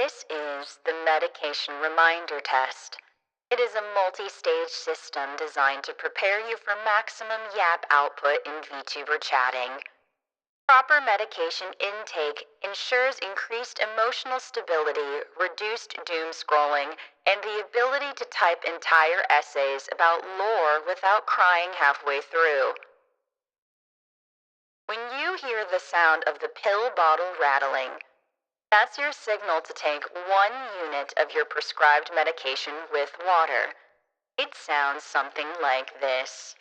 This is the medication reminder test. It is a multi-stage system designed to prepare you for maximum yap output in VTuber chatting. Proper medication intake ensures increased emotional stability, reduced doom scrolling, and the ability to type entire essays about lore without crying halfway through. When you hear the sound of the pill bottle rattling, that's your signal to take 1 unit of your prescribed medication with water. It sounds something like this.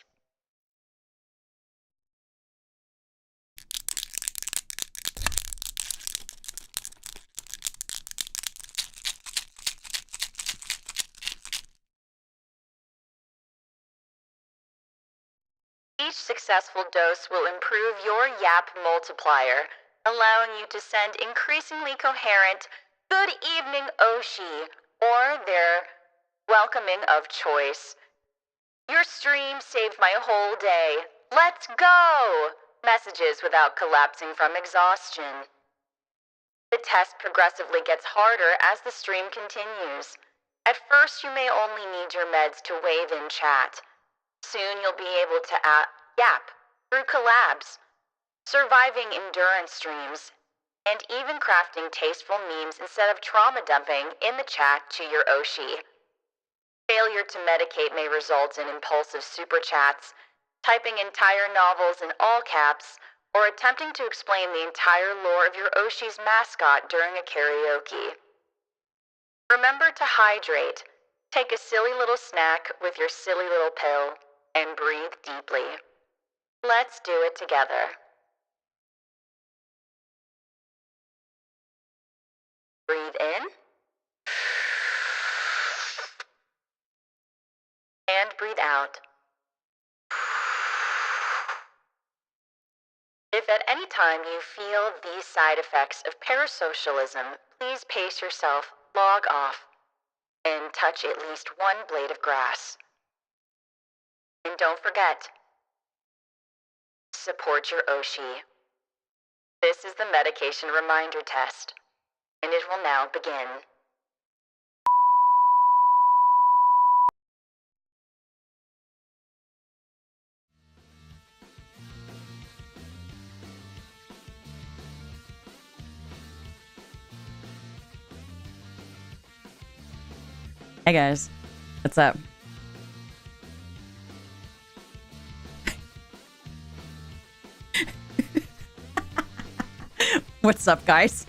Each successful dose will improve your YAP multiplier, allowing you to send increasingly coherent, "Good evening, Oshi," or their welcoming of choice. "Your stream saved my whole day. Let's go!" messages without collapsing from exhaustion. The test progressively gets harder as the stream continues. At first, you may only need your meds to wave in chat. Soon you'll be able to yap through collabs, surviving endurance streams, and even crafting tasteful memes instead of trauma dumping in the chat to your Oshi. Failure to medicate may result in impulsive super chats, typing entire novels in all caps, or attempting to explain the entire lore of your Oshi's mascot during a karaoke. Remember to hydrate, take a silly little snack with your silly little pill, and breathe deeply. Let's do it together. Breathe in. And breathe out. If at any time you feel these side effects of parasocialism, please pace yourself, log off, and touch at least 1 blade of grass. And don't forget, support your Oshi. This is the medication reminder test, and it will now begin. Hey guys, what's up? What's up, guys?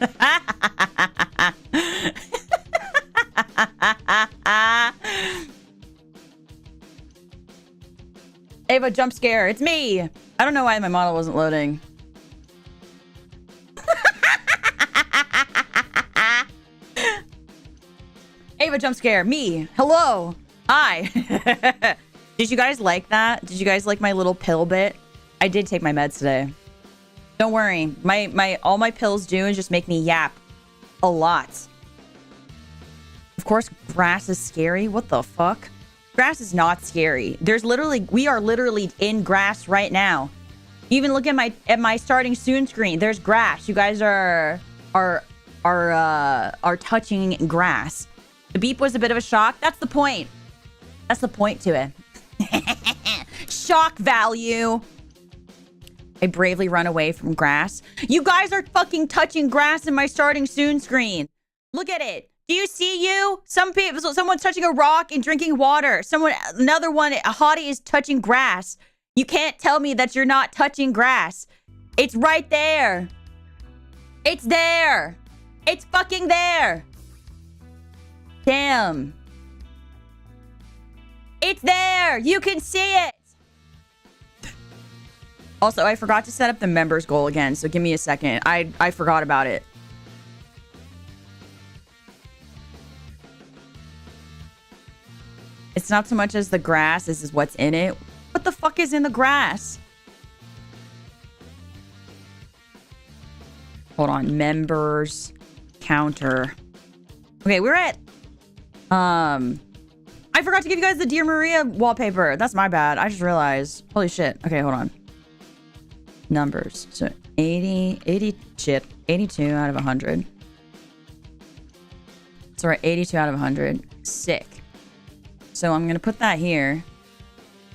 Ava, jump scare. It's me. I don't know why my model wasn't loading. Ava, jump scare. Me. Hello. Hi. Did you guys like that? Did you guys like my little pill bit? I did take my meds today. Don't worry. All my pills do is just make me yap a lot. Of course, grass is scary. What the fuck? Grass is not scary. We are literally in grass right now. Even look at my starting soon screen. There's grass. You guys are touching grass. The beep was a bit of a shock. That's the point. That's the point to it. Shock value. I bravely run away from grass. You guys are fucking touching grass in my starting soon screen. Look at it. Do you see you? Someone's touching a rock and drinking water. Another one, a hottie is touching grass. You can't tell me that you're not touching grass. It's right there. It's there. It's fucking there. Damn. It's there. You can see it. Also, I forgot to set up the members goal again, so give me a second. I forgot about it. It's not so much as the grass as what's in it. What the fuck is in the grass? Hold on. Members. Counter. Okay, we're at... I forgot to give you guys the Dear Maria wallpaper. That's my bad. I just realized. Holy shit. Okay, hold on. Numbers. So 82 out of 100. So we're at 82 out of 100. Sick. So I'm going to put that here.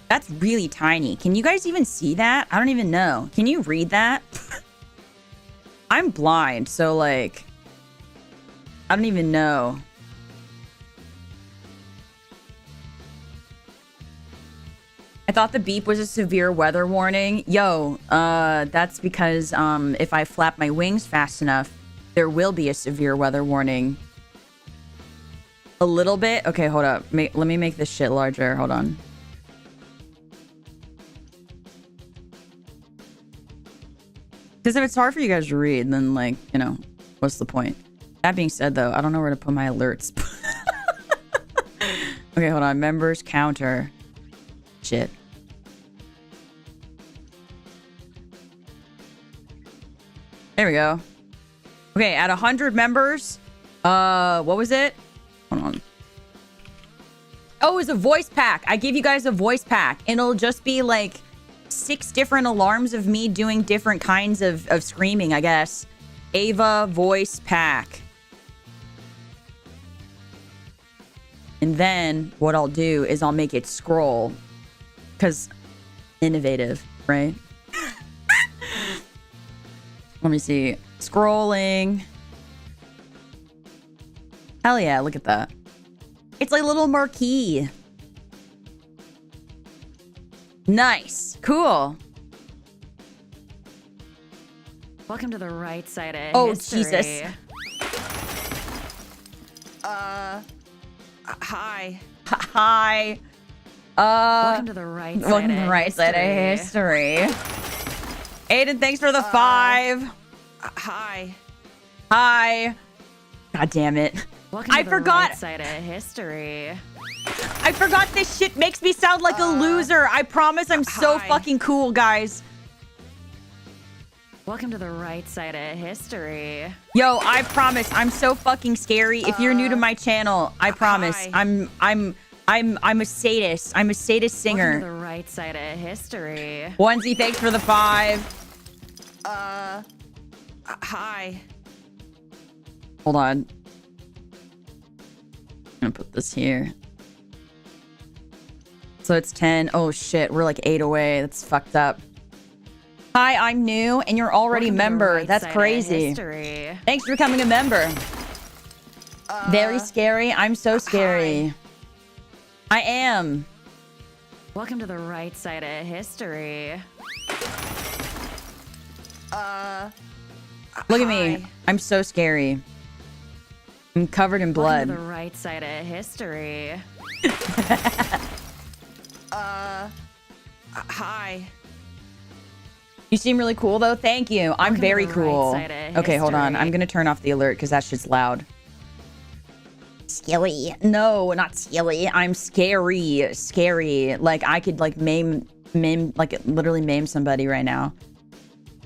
That's really tiny. Can you guys even see that? I don't even know. Can you read that? I'm blind, so like, I don't even know. I thought the beep was a severe weather warning. Yo, that's because if I flap my wings fast enough, there will be a severe weather warning. A little bit? Okay, hold up. Let me make this shit larger. Hold on. Because if it's hard for you guys to read, then, like, you know, what's the point? That being said, though, I don't know where to put my alerts. Okay, hold on. Members counter. Shit. There we go. Okay, at 100 members, what was it? Hold on. Oh, it's a voice pack. I gave you guys a voice pack, and it'll just be like 6 different alarms of me doing different kinds of screaming, I guess. Ava voice pack. And then what I'll do is I'll make it scroll. Because innovative, right? Let me see. Scrolling. Hell yeah, look at that. It's like a little marquee. Nice. Cool. Welcome to the right side of history. Jesus. Hi. Hi. Welcome to the right side Welcome to the of right side of history. Aiden, thanks for the 5. Hi. Hi. God damn it. Welcome to the forgot. right side of history. I forgot this shit makes me sound like a loser. I promise I'm so hi. fucking cool, guys. Welcome to the right side of history. Yo, I promise I'm so fucking scary. If you're new to my channel, I promise hi. I'm a sadist. I'm a sadist singer. Welcome to the right side of history. Onesie, thanks for the 5. Hi. Hold on. I'm gonna put this here. So it's 10. Oh shit, we're like 8 away. That's fucked up. Hi, I'm new and you're already a Welcome to the member. right That's side of crazy. history. Thanks for becoming a member. Very scary. I'm so scary. I am. Welcome to the right side of history. Look at me. I'm so scary. I'm covered in blood. Welcome to the right side of history. Hi. You seem really cool though. Thank you. I'm Welcome to very the right cool. side of Okay, hold on. history. I'm gonna turn off the alert because that shit's loud. Scary. No, not scary. I'm scary. Scary. Like I could like maim, like literally maim somebody right now.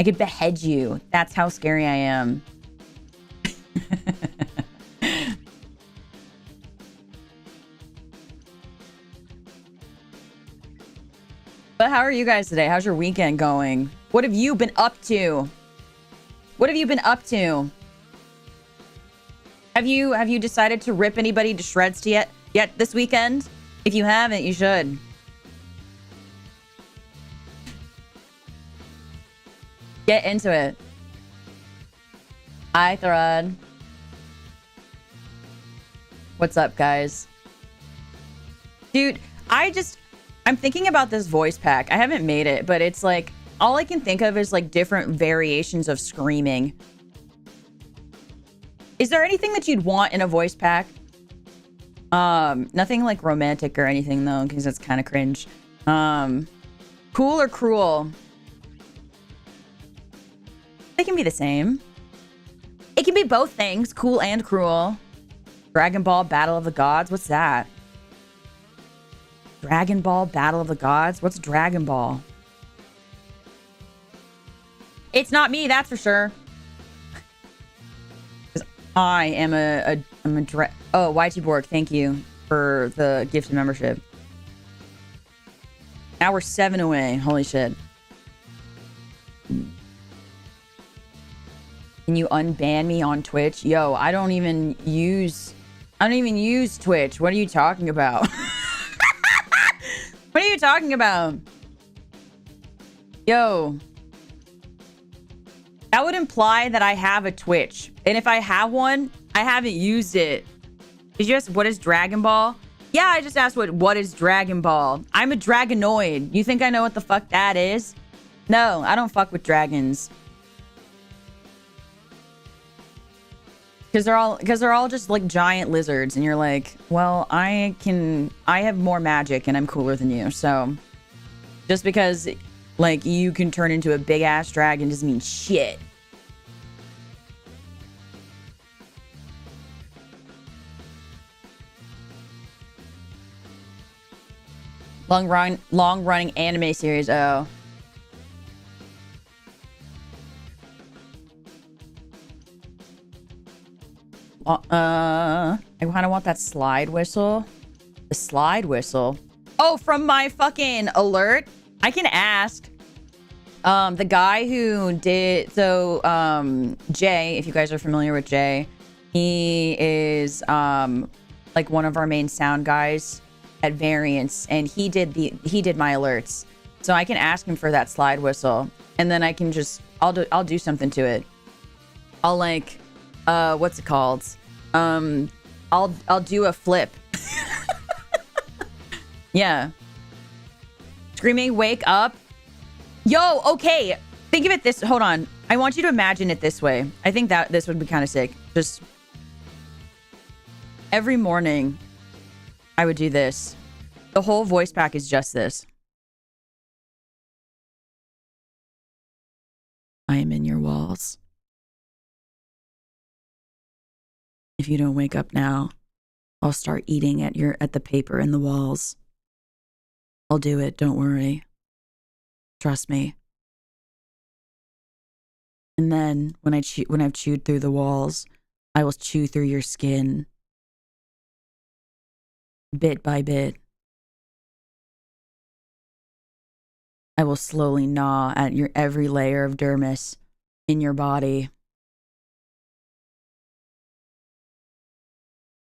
I could behead you. That's how scary I am. But how are you guys today? How's your weekend going? What have you been up to? What have you been up to? Have you decided to rip anybody to shreds yet this weekend? If you haven't, you should. Get into it. Hi, Thrud. What's up, guys? Dude, I'm thinking about this voice pack. I haven't made it, but it's like, all I can think of is like different variations of screaming. Is there anything that you'd want in a voice pack? Nothing like romantic or anything though, because that's kind of cringe. Cool or cruel? They can be the same. It can be both things, cool and cruel. Dragon Ball Battle of the Gods, what's that? Dragon Ball Battle of the Gods? What's Dragon Ball? It's not me, that's for sure. I am oh, YT Borg, thank you for the gifted membership. Now we're 7 away. Holy shit. Can you unban me on Twitch? Yo, I don't even use I don't even use Twitch. What are you talking about? What are you talking about? Yo. That would imply that I have a Twitch. And if I have one, I haven't used it. Did you ask what is Dragon Ball? Yeah, I just asked what is Dragon Ball. I'm a Dragonoid. You think I know what the fuck that is? No, I don't fuck with dragons. Because they're all just like giant lizards, and you're like, well, I have more magic and I'm cooler than you. So just because like you can turn into a big ass dragon doesn't mean shit. Long running anime series. Oh. I kind of want that slide whistle. The slide whistle. Oh, from my fucking alert. I can ask. The guy who did Jay, if you guys are familiar with Jay, he is like one of our main sound guys at Variance, and he did my alerts. So I can ask him for that slide whistle, and then I can just I'll do something to it. I'll like what's it called? I'll do a flip. Yeah. Screaming, wake up. Yo, okay. Think of it this, hold on. I want you to imagine it this way. I think that this would be kind of sick. Just every morning I would do this. The whole voice pack is just this. I am in your walls. If you don't wake up now, I'll start eating at the paper in the walls. I'll do it, don't worry. Trust me. And then when I've chewed through the walls, I will chew through your skin. Bit by bit. I will slowly gnaw at your every layer of dermis in your body.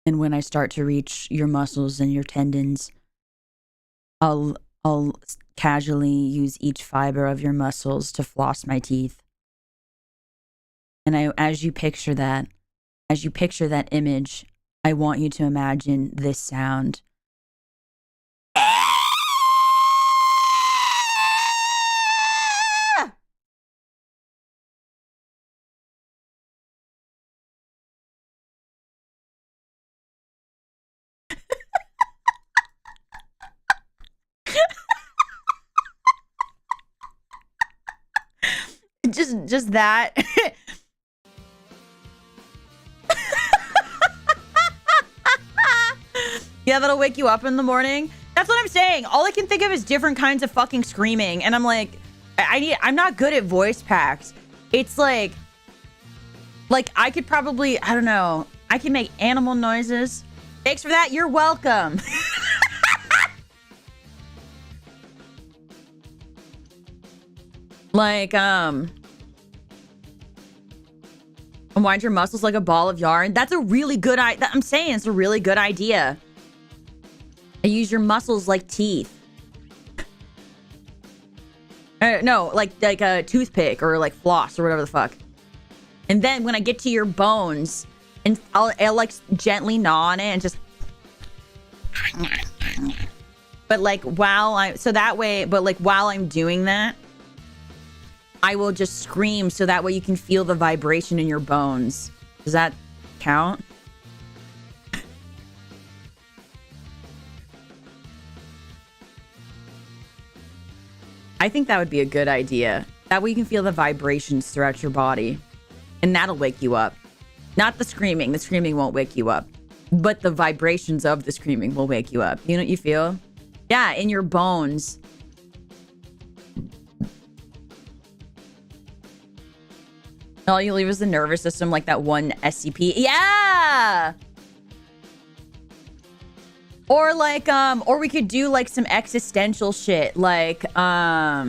And when I start to reach your muscles and your tendons, I'll casually use each fiber of your muscles to floss my teeth. And as you picture that image, I want you to imagine this sound. Just that. Yeah, that'll wake you up in the morning. That's what I'm saying. All I can think of is different kinds of fucking screaming, and I'm like, I'm not good at voice packs. It's like I could probably, I don't know, I can make animal noises. Thanks for that. You're welcome. Like, unwind your muscles like a ball of yarn. That's a really good I'm saying it's a really good idea. Use your muscles like teeth. No, like a toothpick or like floss or whatever the fuck. And then when I get to your bones, and I'll like gently gnaw on it and just. But like while I'm doing that, I will just scream so that way you can feel the vibration in your bones. Does that count? I think that would be a good idea. That way you can feel the vibrations throughout your body. And that'll wake you up. Not the screaming. The screaming won't wake you up. But the vibrations of the screaming will wake you up. You know what you feel? Yeah, in your bones. All you leave is the nervous system, like that one SCP. Yeah! Or like, or we could do like some existential shit, like, let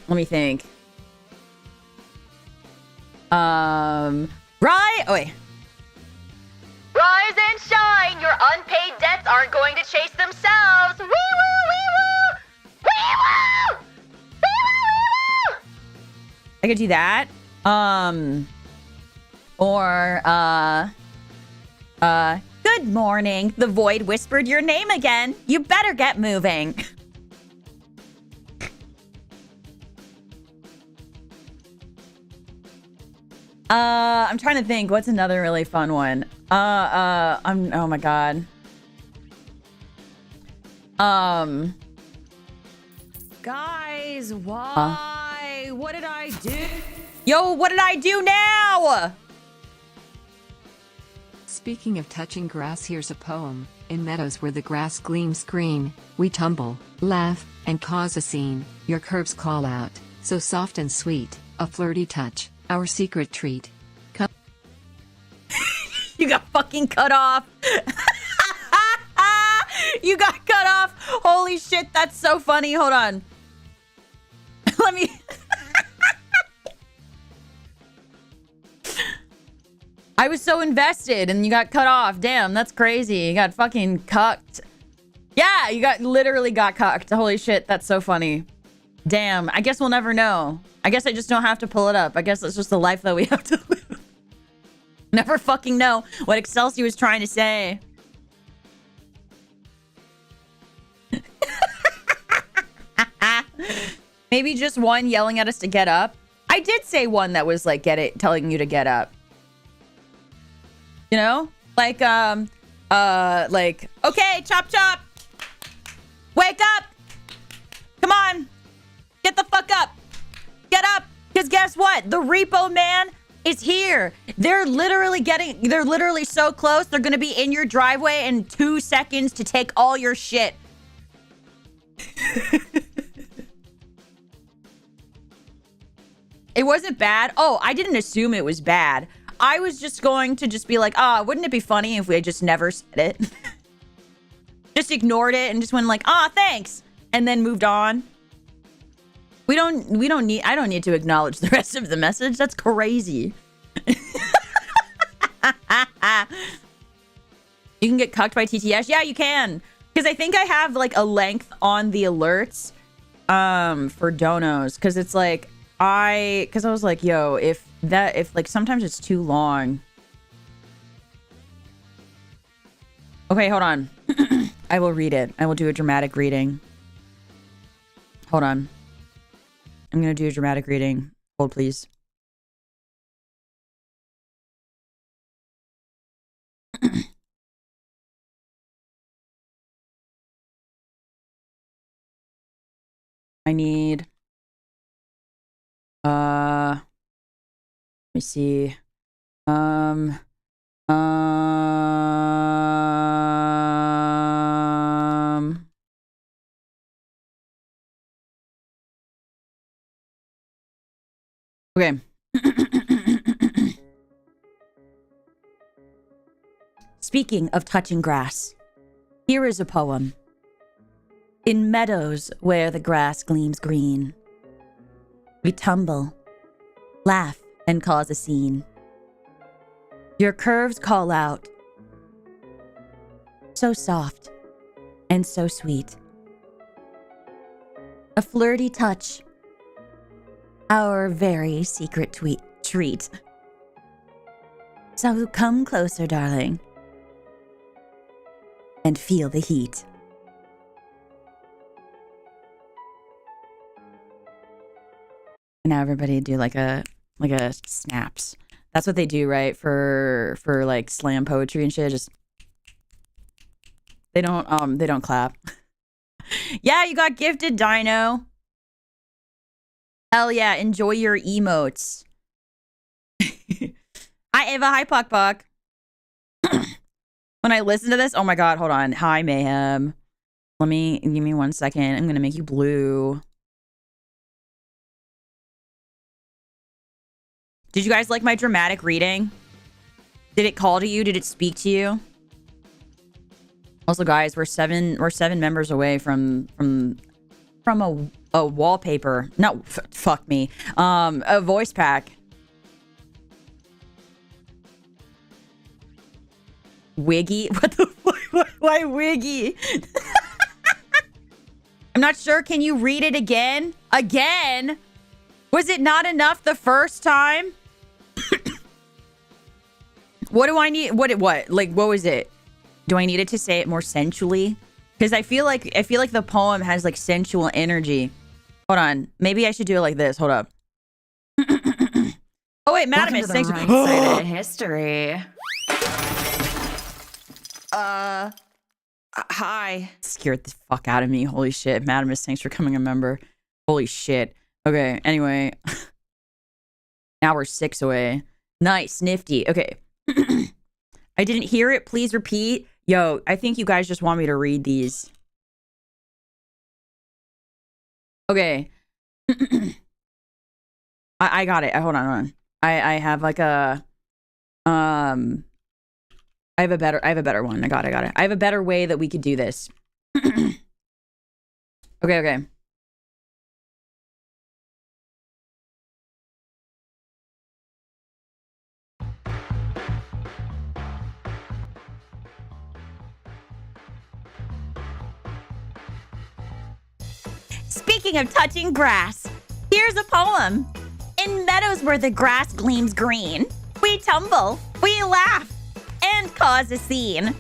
me think. Right. Oh wait. Rise and shine! Your unpaid debts aren't going to chase themselves! Wee woo! Wee woo! Wee woo! Wee woo! Wee woo! I could do that. Good morning. The void whispered your name again. You better get moving. I'm trying to think. What's another really fun one? Oh my god. Guys, why? What did I do? Yo, what did I do now? Speaking of touching grass, here's a poem. In meadows where the grass gleams green, we tumble, laugh, and cause a scene. Your curves call out, so soft and sweet, a flirty touch, our secret treat. Come. You got fucking cut off. You got cut off. Holy shit, that's so funny. Hold on. Let me... I was so invested and you got cut off. Damn, that's crazy. You got fucking cucked. Yeah, you literally got cucked. Holy shit, that's so funny. Damn, I guess we'll never know. I guess I just don't have to pull it up. I guess it's just the life that we have to live. Never fucking know what Excelsior was trying to say. Maybe just one yelling at us to get up. I did say one that was like telling you to get up. You know? Like, okay, chop chop. Wake up. Come on. Get the fuck up. Get up. Because guess what? The repo man is here. They're literally so close. They're going to be in your driveway in 2 seconds to take all your shit. It wasn't bad. Oh, I didn't assume it was bad. I was just going to be like, wouldn't it be funny if we had just never said it? Just ignored it and just went like, thanks. And then moved on. I don't need to acknowledge the rest of the message. That's crazy. You can get cucked by TTS. Yeah, you can. Because I think I have like a length on the alerts for donos. Because it's like, I was like, yo, if like sometimes it's too long. Okay, hold on. I will read it. I will do a dramatic reading. Hold on. I'm going to do a dramatic reading. Hold, please. I need... let me see. Okay. Speaking of touching grass, here is a poem. In meadows where the grass gleams green, we tumble, laugh, and cause a scene. Your curves call out, so soft and so sweet. A flirty touch, our very secret treat. So come closer, darling, and feel the heat. Now everybody do like a snaps. That's what they do, right? For like slam poetry and shit. Just they don't clap. Yeah, you got gifted, Dino. Hell yeah, enjoy your emotes. Hi Ava, hi Puck Puck. When I listen to this, oh my god, hold on. Hi Mayhem. Give me 1 second. I'm gonna make you blue. Did you guys like my dramatic reading? Did it call to you? Did it speak to you? Also, guys, we're seven members away from a wallpaper. No, fuck me. A voice pack. Wiggy? What the fuck? Why Wiggy? I'm not sure. Can you read it again? Again? Was it not enough the first time? What do I need? What? Like, what was it? Do I need it to say it more sensually? Because I feel like the poem has like sensual energy. Hold on. Maybe I should do it like this. Hold up. Oh wait, Welcome Madamus, to the thanks. right side of history. Hi. Scared the fuck out of me. Holy shit. Madamus, thanks for coming a member. Holy shit. Okay, anyway. Now we're 6 away. Nice, nifty. Okay. I didn't hear it. Please repeat. Yo, I think you guys just want me to read these. Okay. I got it. Hold on. I have like a I have a better one. I got it. I have a better way that we could do this. Okay. Speaking of touching grass, here's a poem. In meadows where the grass gleams green, we tumble, we laugh, and cause a scene.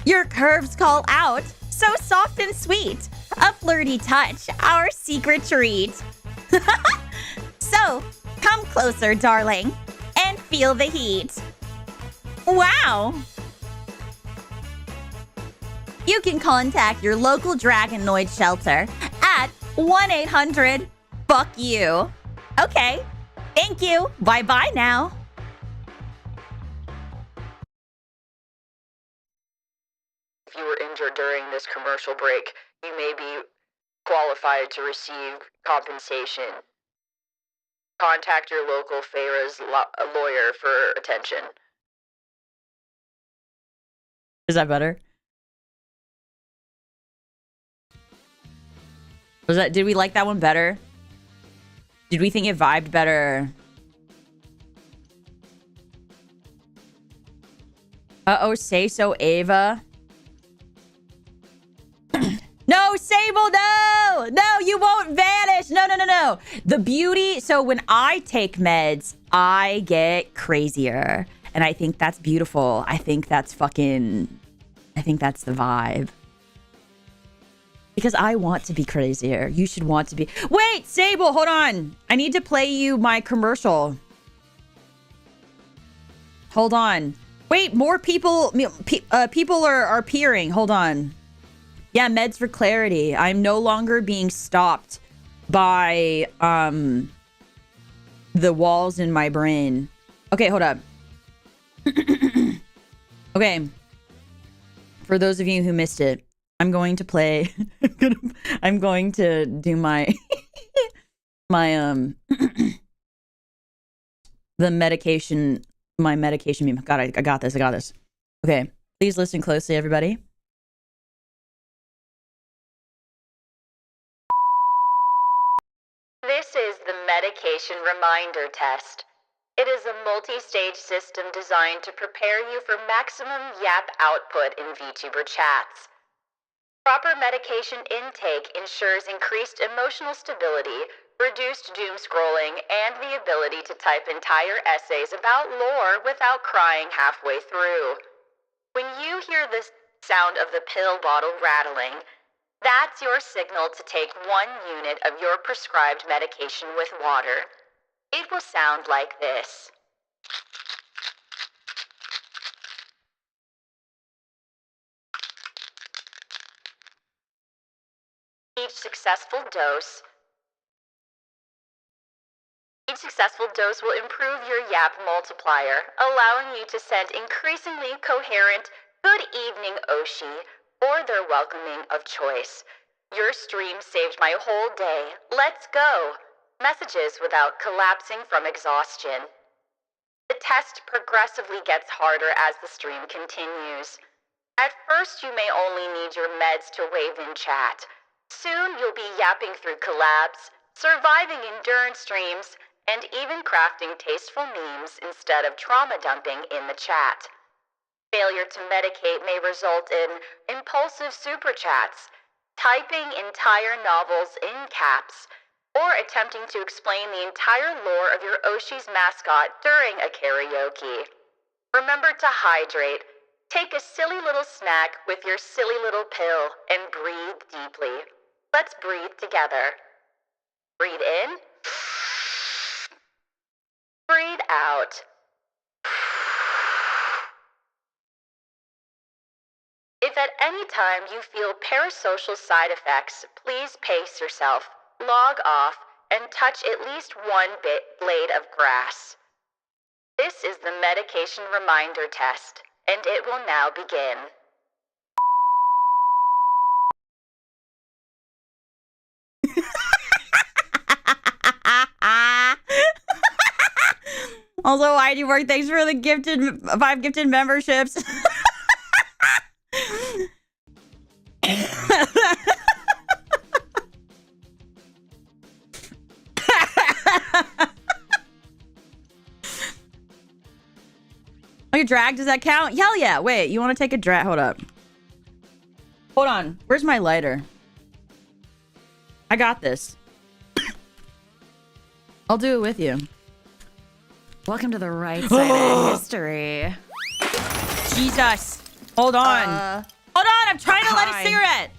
Your curves call out, so soft and sweet, a flirty touch, our secret treat. So, come closer, darling, and feel the heat. Wow! You can contact your local Dragonoid shelter at 1-800-FUCK-YOU. Okay, thank you. Bye-bye now. If you were injured during this commercial break, you may be qualified to receive compensation. Contact your local FARA's lawyer for attention. Is that better? Did we like that one better? Did we think it vibed better? Uh-oh, say so, Ava. No, Sable, no! No, you won't vanish! No. The beauty... So when I take meds, I get crazier. And I think that's beautiful. I think that's the vibe. Because I want to be crazier. You should want to be... Wait, Sable, hold on. I need to play you my commercial. Hold on. Wait, more people... people are peering. Hold on. Yeah, meds for clarity. I'm no longer being stopped by the walls in my brain. Okay, hold up. Okay. For those of you who missed it, I'm going to play. I'm going to do my the medication. My medication meme. I got this. Okay, please listen closely, everybody. This is the medication reminder test. It is a multi-stage system designed to prepare you for maximum YAP output in VTuber chats. Proper medication intake ensures increased emotional stability, reduced doom scrolling, and the ability to type entire essays about lore without crying halfway through. When you hear the sound of the pill bottle rattling, that's your signal to take 1 unit of your prescribed medication with water. It will sound like this. Each successful dose will improve your YAP multiplier, allowing you to send increasingly coherent "Good evening, Oshi," or their welcoming of choice. Your stream saved my whole day. Let's go. Messages without collapsing from exhaustion. The test progressively gets harder as the stream continues. At first, you may only need your meds to wave in chat. Soon, you'll be yapping through collabs, surviving endurance streams, and even crafting tasteful memes instead of trauma dumping in the chat. Failure to medicate may result in impulsive super chats, typing entire novels in caps, or attempting to explain the entire lore of your Oshi's mascot during a karaoke. Remember to hydrate. Take a silly little snack with your silly little pill and breathe deeply. Let's breathe together. Breathe in. Breathe out. If at any time you feel parasocial side effects, please pace yourself, log off, and touch at least one blade of grass. This is the medication reminder test, and it will now begin. Also, why do you work? Thanks for the 5 gifted memberships. Oh, your drag, does that count? Hell yeah. Wait, you want to take a drag? Hold up. Hold on. Where's my lighter? I got this. I'll do it with you. Welcome to the right side of history. Jesus. Hold on. Hold on. I'm trying to light a cigarette.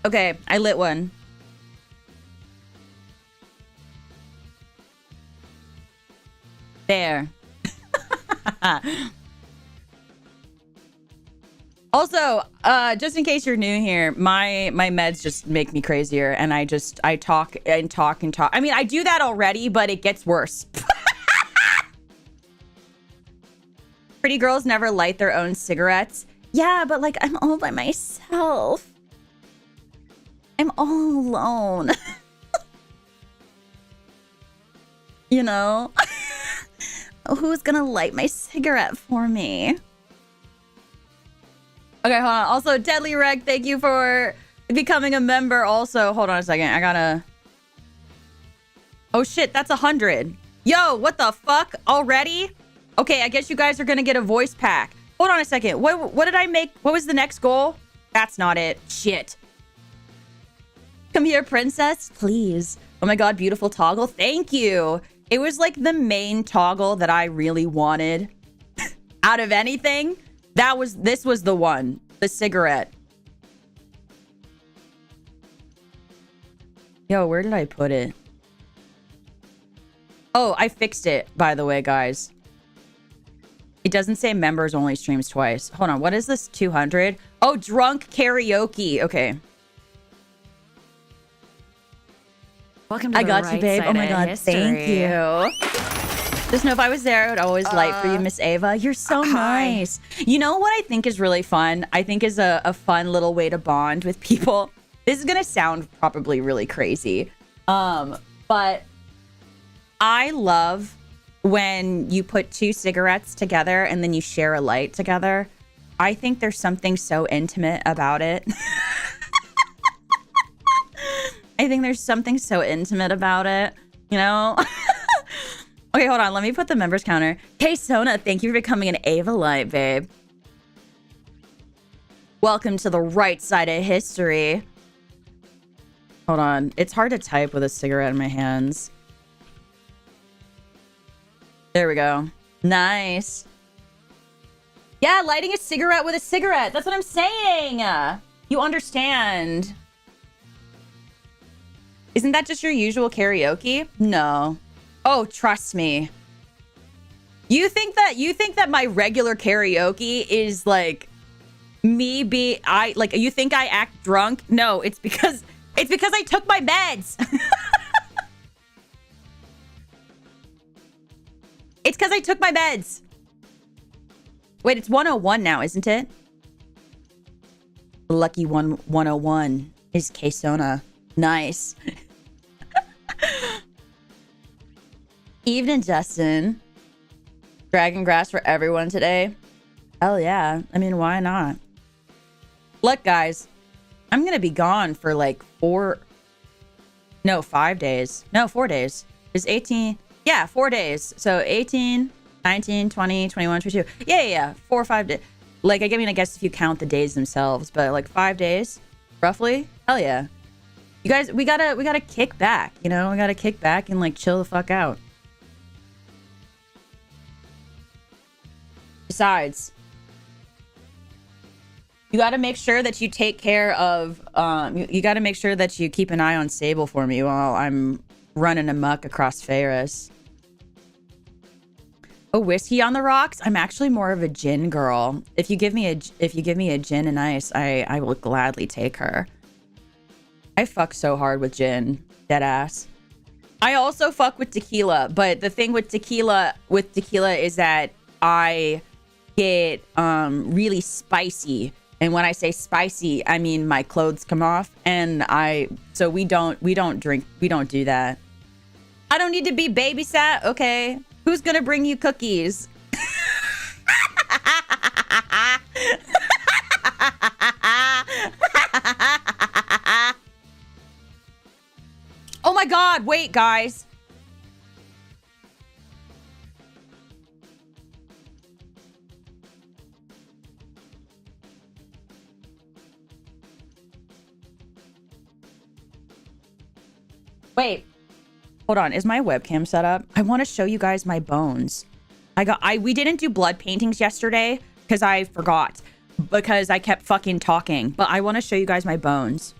Okay, I lit one. There. Also, just in case you're new here, my meds just make me crazier, and I talk and talk and talk. I mean, I do that already, but it gets worse. Pretty girls never light their own cigarettes. Yeah, but like, I'm all by myself. I'm all alone. You know? Who's gonna light my cigarette for me? Okay, hold on. Also, Deadly Reg, thank you for becoming a member. Also, hold on a second. I gotta... Oh shit, that's 100. Yo, what the fuck? Already? Okay, I guess you guys are gonna get a voice pack. Hold on a second. What did I make? What was the next goal? That's not it. Shit. Come here, princess. Please. Oh my god, beautiful toggle. Thank you. It was like the main toggle that I really wanted. Out of anything, this was the one. The cigarette. Yo, where did I put it? Oh, I fixed it, by the way, guys. It doesn't say members only streams twice. Hold on, what is this? 200? Oh, drunk karaoke. Okay. Welcome to I the got right you, babe. side Oh my of god, history. thank you. Just know if I was there, I would always light for you, Miss Ava. You're so nice. You know what I think is really fun? I think is a fun little way to bond with people. This is gonna sound probably really crazy. But I love when you put 2 cigarettes together and then you share a light together. I think there's something so intimate about it. I think there's something so intimate about it, you know? Okay, hold on. Let me put the members counter. Hey, Sona, thank you for becoming an Ava Light, babe. Welcome to the right side of history. Hold on. It's hard to type with a cigarette in my hands. There we go. Nice. Yeah, lighting a cigarette with a cigarette. That's what I'm saying. You understand. Isn't that just your usual karaoke? No. Oh, trust me. You think that my regular karaoke is like me you think I act drunk? No, it's because I took my meds. It's because I took my meds. Wait, it's 101 now, isn't it? Lucky 101 is K-Sona. Nice. Evening, Justin. Dragon grass for everyone today. Hell yeah. I mean, why not? Look, guys. I'm going to be gone for like No, 5 days. No, 4 days. It's 18. Yeah, 4 days. So 18, 19, 20, 21, 22. Yeah. 4 or 5 days. Like, I mean, I guess if you count the days themselves, but like 5 days, roughly. Hell yeah. You guys, we gotta kick back, you know? We gotta kick back and like chill the fuck out. Besides, you gotta make sure that you take care of, you gotta make sure that you keep an eye on Sable for me while I'm running amok across Ferris. A whiskey on the rocks? I'm actually more of a gin girl. If you give me a gin and ice, I will gladly take her. I fuck so hard with gin, dead ass. I also fuck with tequila, but the thing with tequila is that I get really spicy, and when I say spicy, I mean my clothes come off, and so we don't do that. I don't need to be babysat. Okay, who's gonna bring you cookies? Oh my god, wait, guys. Wait. Hold on, is my webcam set up? I want to show you guys my bones. We didn't do blood paintings yesterday because I forgot, because I kept fucking talking, but I want to show you guys my bones.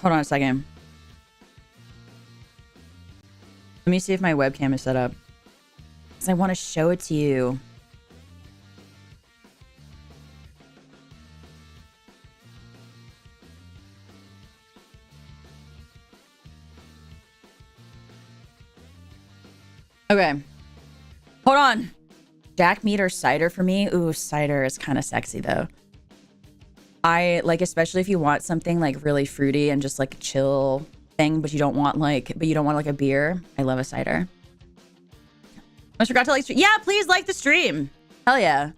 Hold on a second. Let me see if my webcam is set up, because I want to show it to you. Okay. Hold on. Jack meat or cider for me? Ooh, cider is kind of sexy though. I like, especially if you want something like really fruity and just like a chill thing, but you don't want like a beer. I love a cider. I forgot to like stream. Yeah, please like the stream. Hell yeah.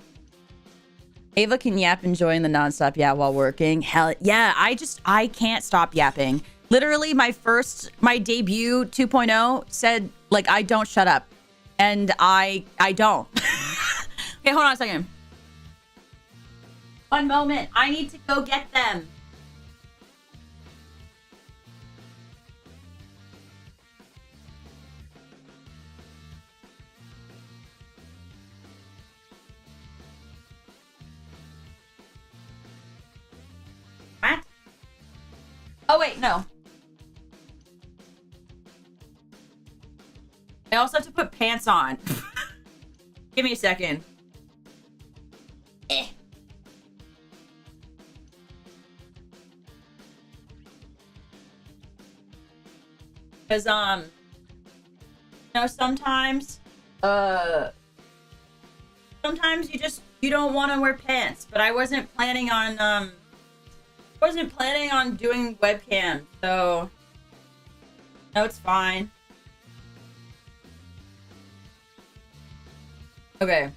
Ava can yap enjoying the nonstop yap while working. Hell yeah. I can't stop yapping. Literally my debut 2.0 said like, I don't shut up. And I don't. Okay, hold on a second. One moment. I need to go get them. What? Oh, wait, no. I also have to put pants on. Give me a second. Because, sometimes you don't want to wear pants, but I wasn't planning on doing webcam, so no, it's fine. Okay.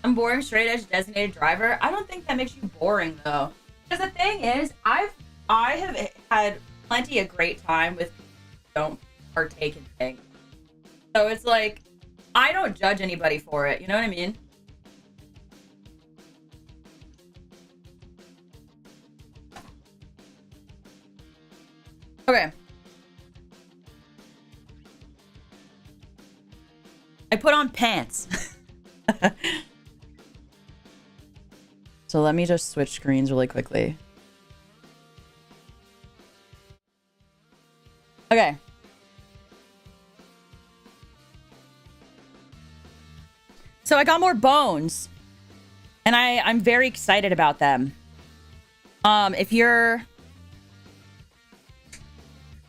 I'm boring straight edge designated driver. I don't think that makes you boring though. Because the thing is, I have had plenty of great time with people who don't partake in things. So it's like, I don't judge anybody for it. You know what I mean? Okay. I put on pants. So let me just switch screens really quickly. Okay. So I got more bones. And I'm very excited about them. If you're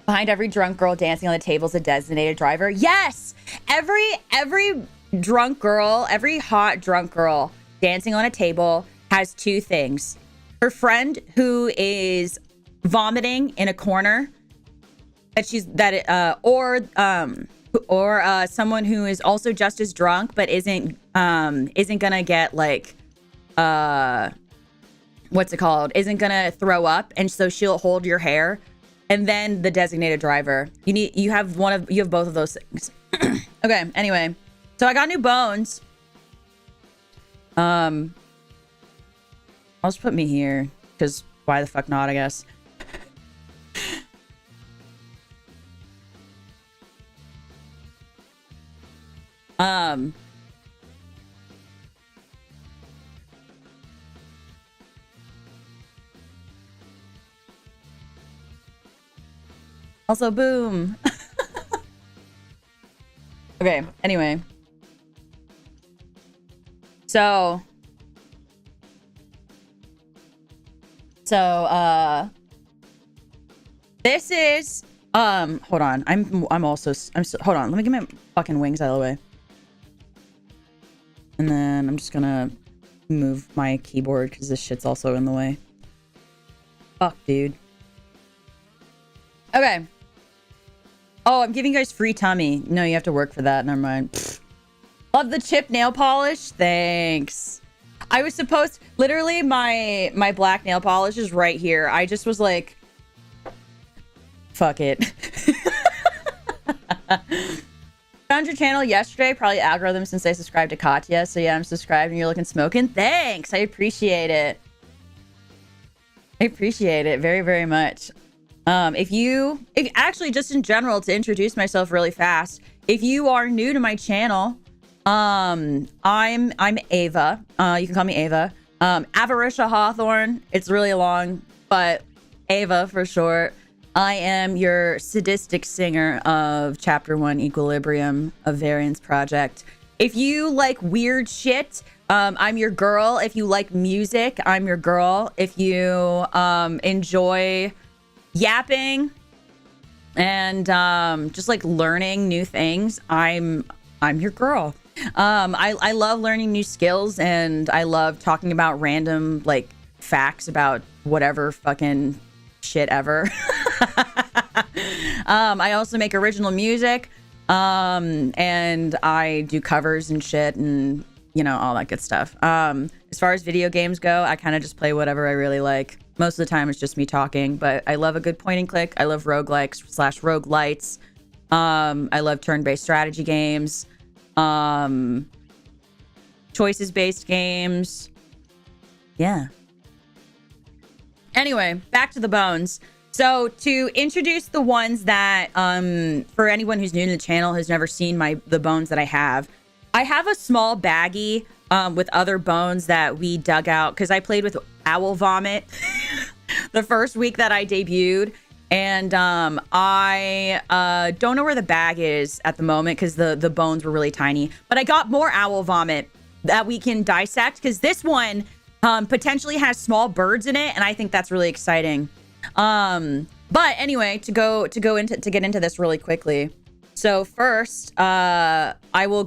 behind every drunk girl dancing on the table is a designated driver. Yes! Every drunk girl, every hot drunk girl dancing on a table has two things. Her friend who is vomiting in a corner or someone who is also just as drunk but isn't gonna get like what's it called? Isn't gonna throw up, and so she'll hold your hair. And then the designated driver. You have both of those things. Okay, anyway. So I got new bones. I'll just put me here, because why the fuck not, I guess. Also, boom. Okay, anyway. So, this is, hold on. Hold on. Let me get my fucking wings out of the way. And then I'm just gonna move my keyboard because this shit's also in the way. Fuck, dude. Okay. Oh, I'm giving you guys free tummy. No, you have to work for that. Never mind. Pfft. Love the chip nail polish. Thanks. I was supposed... Literally, my black nail polish is right here. I just was like... Fuck it. Found your channel yesterday. Probably algorithm since I subscribed to Katya. So yeah, I'm subscribed and you're looking smoking. Thanks. I appreciate it. I appreciate it very, very much. If actually, just in general, to introduce myself really fast, if you are new to my channel, I'm Ava. You can call me Ava. Avaritia Hawthorne. It's really long, but Ava for short. I am your sadistic singer of Chapter 1 Equilibrium of Variance Project. If you like weird shit, I'm your girl. If you like music, I'm your girl. If you enjoy yapping and just like learning new things, I'm your girl. I love learning new skills, and I love talking about random like facts about whatever fucking shit ever. I also make original music, and I do covers and shit, and you know, all that good stuff. As far as video games go, I kind of just play whatever I really like. Most of the time it's just me talking, but I love a good point and click. I love roguelikes / roguelites. I love turn-based strategy games, choices-based games. Yeah. Anyway, back to the bones. So to introduce the ones that, for anyone who's new to the channel, has never seen the bones that I have a small baggie with other bones that we dug out because I played with owl vomit the first week that I debuted, and I don't know where the bag is at the moment because the bones were really tiny, but I got more owl vomit that we can dissect because this one potentially has small birds in it, and I think that's really exciting. But anyway, to get into this really quickly. So first, I will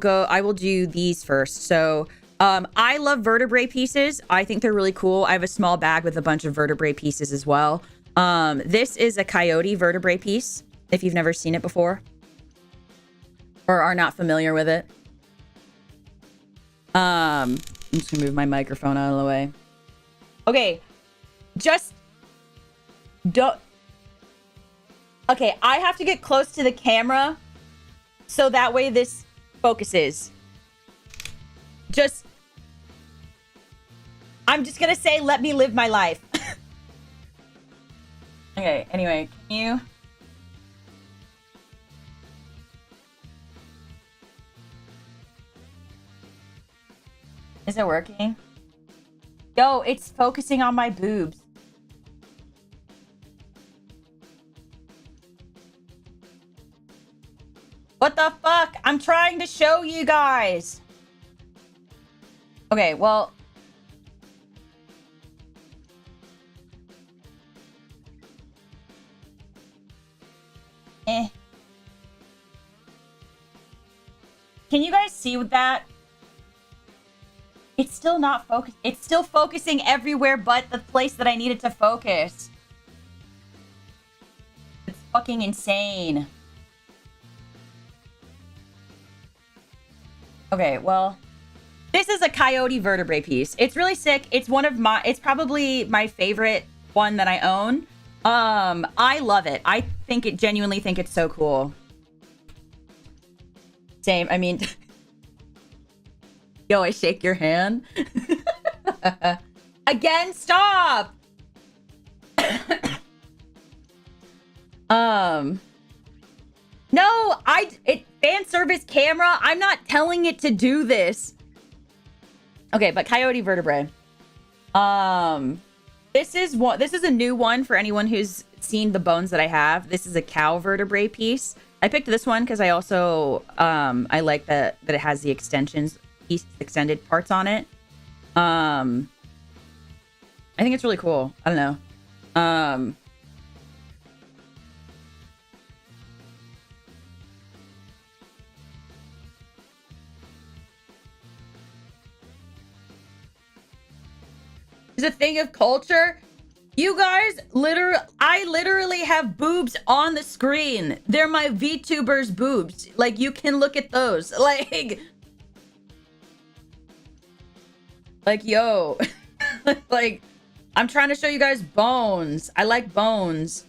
do these first. So I love vertebrae pieces. I think they're really cool. I have a small bag with a bunch of vertebrae pieces as well. This is a coyote vertebrae piece, if you've never seen it before or are not familiar with it. I'm just gonna move my microphone out of the way. Okay, just don't. Okay, I have to get close to the camera so that way this focuses. I'm just gonna say, let me live my life. Okay, anyway, can you? Is it working? Yo, it's focusing on my boobs. What the fuck? I'm trying to show you guys. Okay, well. Can you guys see with that? It's still not focused. It's still focusing everywhere but the place that I needed to focus. It's fucking insane. Okay, well, this is a coyote vertebrae piece. It's really sick. It's it's probably my favorite one that I own. I love it. I genuinely think it's so cool. Same. I mean, yo, I shake your hand. Again, stop. No, fan service camera. I'm not telling it to do this. Okay, but coyote vertebrae. This is a new one for anyone who's seen the bones that I have. This is a cow vertebrae piece. I picked this one because I also I like that it has the extended parts on it. I think it's really cool. I don't know. It's a thing of culture. You guys, I literally have boobs on the screen. They're my VTubers boobs. Like, you can look at those. Like, yo. Like, I'm trying to show you guys bones. I like bones.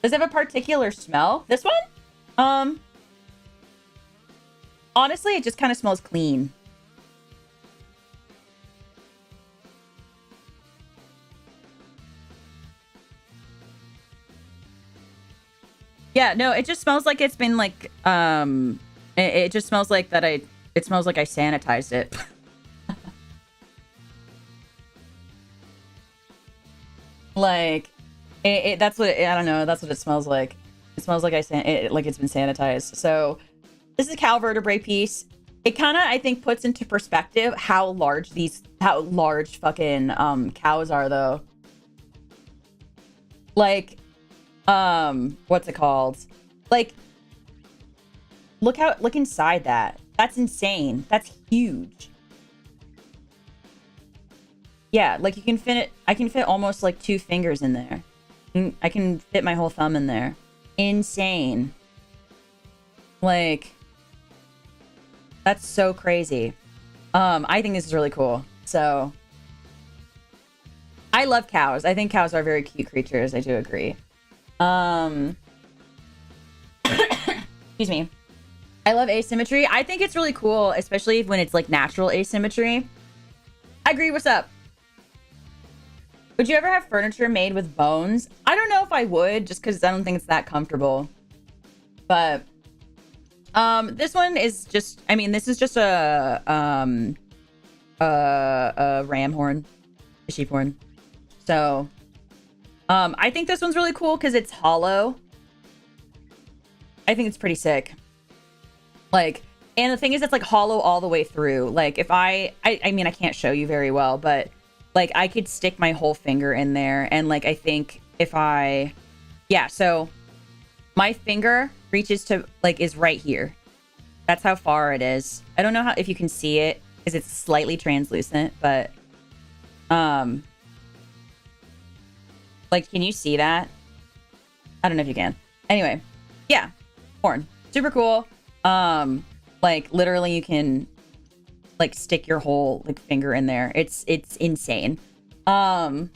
Does it have a particular smell? This one? Honestly, it just kind of smells clean. Yeah, no, it just smells like it's been like, it just smells like it smells like I sanitized it. Like, that's what, I don't know, that's what it smells like. It smells like like it's been sanitized. So, this is a cow vertebrae piece. It kind of, I think, puts into perspective how large fucking cows are, though. Like, what's it called? Like, look inside that. That's insane. That's huge. Yeah, like I can fit almost like 2 fingers in there. I can fit my whole thumb in there. Insane. Like, that's so crazy. I think this is really cool. So, I love cows. I think cows are very cute creatures. I do agree. Excuse me. I love asymmetry. I think it's really cool, especially when it's like natural asymmetry. I agree. What's up? Would you ever have furniture made with bones? I don't know if I would, just because I don't think it's that comfortable. But this one is just, I mean, this is just a ram horn, a sheep horn. So I think this one's really cool because it's hollow. I think it's pretty sick. Like, and the thing is, it's like hollow all the way through. Like, if I mean, I can't show you very well, but like, I could stick my whole finger in there. And like, I think if so my finger reaches to, like, is right here. That's how far it is. I don't know if you can see it because it's slightly translucent, but, like, can you see that? I don't know if you can. Anyway, yeah, horn, super cool. Like, literally you can like stick your whole like finger in there. It's insane. There's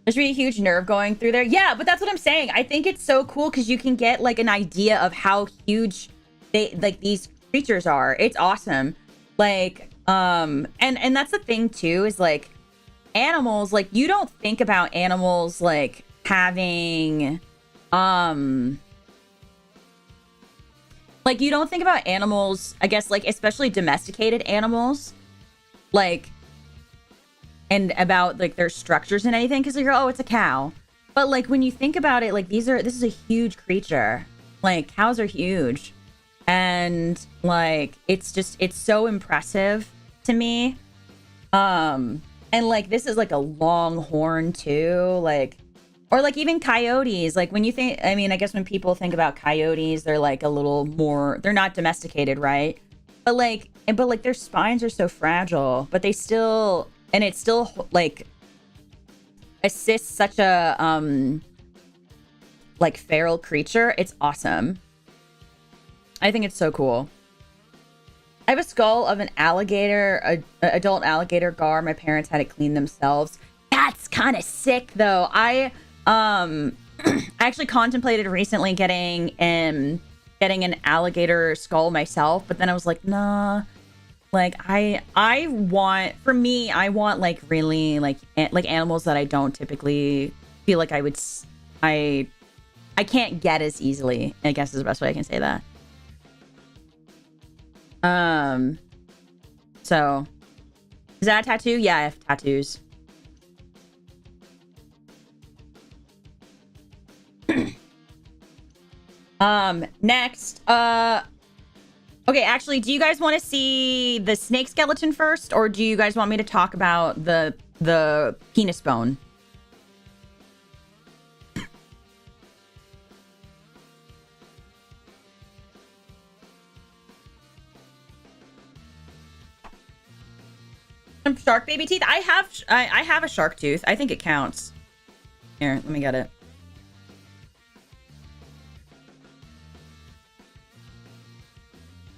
really a huge nerve going through there. Yeah, but that's what I'm saying. I think it's so cool because you can get like an idea of how huge these creatures are. It's awesome. Like, and that's the thing too, is like animals, like, you don't think about animals like having like, you don't think about animals, I guess, like, especially domesticated animals, like, and about, like, their structures and anything, because you're, oh, it's a cow. But, like, when you think about it, like, this is a huge creature. Like, cows are huge. And, like, it's so impressive to me. And, like, this is, like, a long horn, too. Like, or, like, even coyotes. Like, when you think, I mean, I guess when people think about coyotes, they're, like, a little more, they're not domesticated, right? But, like, their spines are so fragile. But they still, and it still, like, assists such a, like, feral creature. It's awesome. I think it's so cool. I have a skull of an alligator, a adult alligator gar. My parents had it cleaned themselves. That's kind of sick, though. I actually contemplated recently getting an alligator skull myself, but then I was like, nah. Like I want like really like animals that I don't typically feel like I can't get as easily, I guess is the best way I can say that. So is that a tattoo? Yeah, I have tattoos. Next, okay, actually, do you guys want to see the snake skeleton first, or do you guys want me to talk about the penis bone? Some shark baby teeth. I have a shark tooth. I think it counts. Here, let me get it.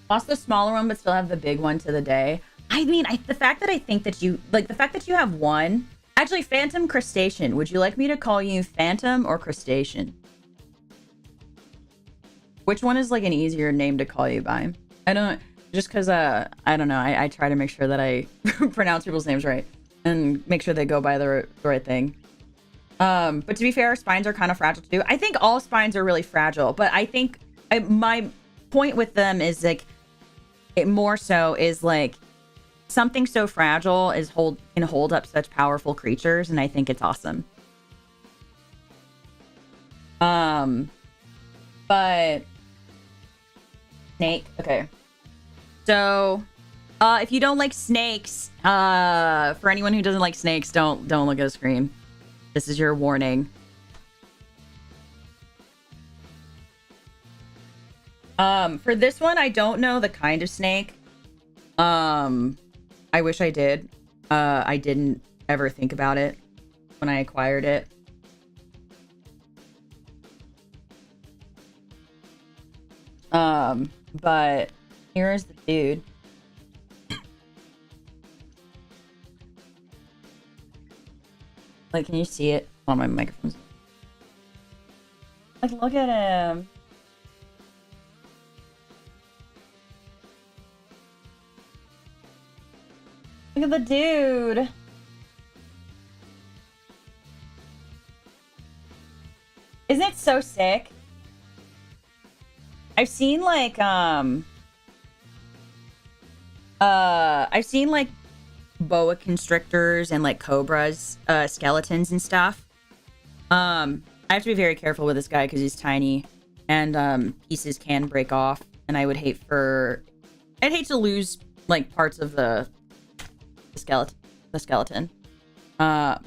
Lost the smaller one, but still have the big one to the day. I mean, the fact that I think that you have one. Actually, Phantom Crustacean. Would you like me to call you Phantom or Crustacean? Which one is like an easier name to call you by? I don't. Just because, I don't know. I try to make sure that I pronounce people's names right and make sure they go by the right thing. But to be fair, spines are kind of fragile too. I think all spines are really fragile, but I think my point with them is like, it more so is like something so fragile can hold up such powerful creatures, and I think it's awesome. But snake, okay. So, if you don't like snakes, for anyone who doesn't like snakes, don't look at the screen. This is your warning. For this one, I don't know the kind of snake. I wish I did. I didn't ever think about it when I acquired it. But here's the dude. Like, can you see it? Oh, my microphone's... Like, look at him. Look at the dude. Isn't it so sick? I've seen like boa constrictors and like cobras, skeletons and stuff. I have to be very careful with this guy because he's tiny and pieces can break off, and I'd hate to lose like parts of the skeleton. But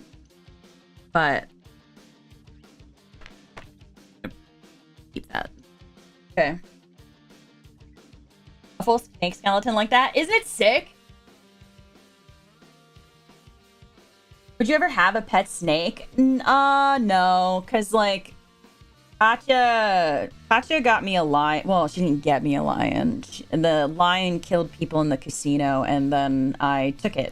keep that. Okay. A full snake skeleton like that. Isn't it sick? Would you ever have a pet snake? No, because like Katya got me a lion. Well, she didn't get me a lion. The lion killed people in the casino, and then I took it.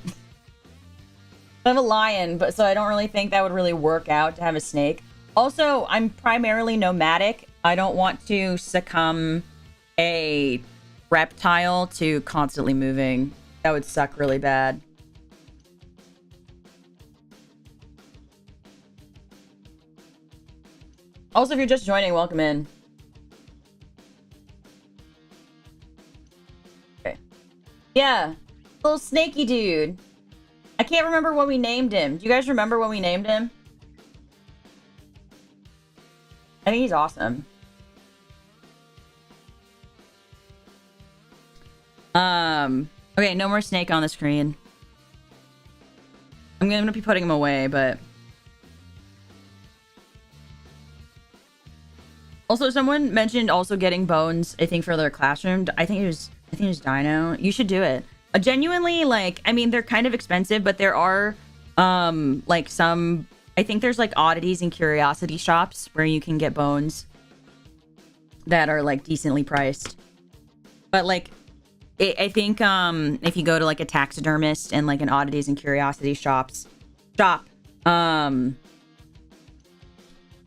I have a lion, but so I don't really think that would really work out to have a snake. Also, I'm primarily nomadic. I don't want to succumb a reptile to constantly moving. That would suck really bad. Also, if you're just joining, welcome in. Okay. Yeah. Little snaky dude. I can't remember what we named him. Do you guys remember what we named him? I think he's awesome. Okay, no more snake on the screen. I'm gonna be putting him away, but... Also, someone mentioned also getting bones, I think, for their classroom. I think it was Dino. You should do it. Genuinely, like, I mean, they're kind of expensive, but there are, like, some... I think there's, like, oddities and curiosity shops where you can get bones that are, like, decently priced. But like, I think if you go to like a taxidermist and like an oddities and curiosity shop,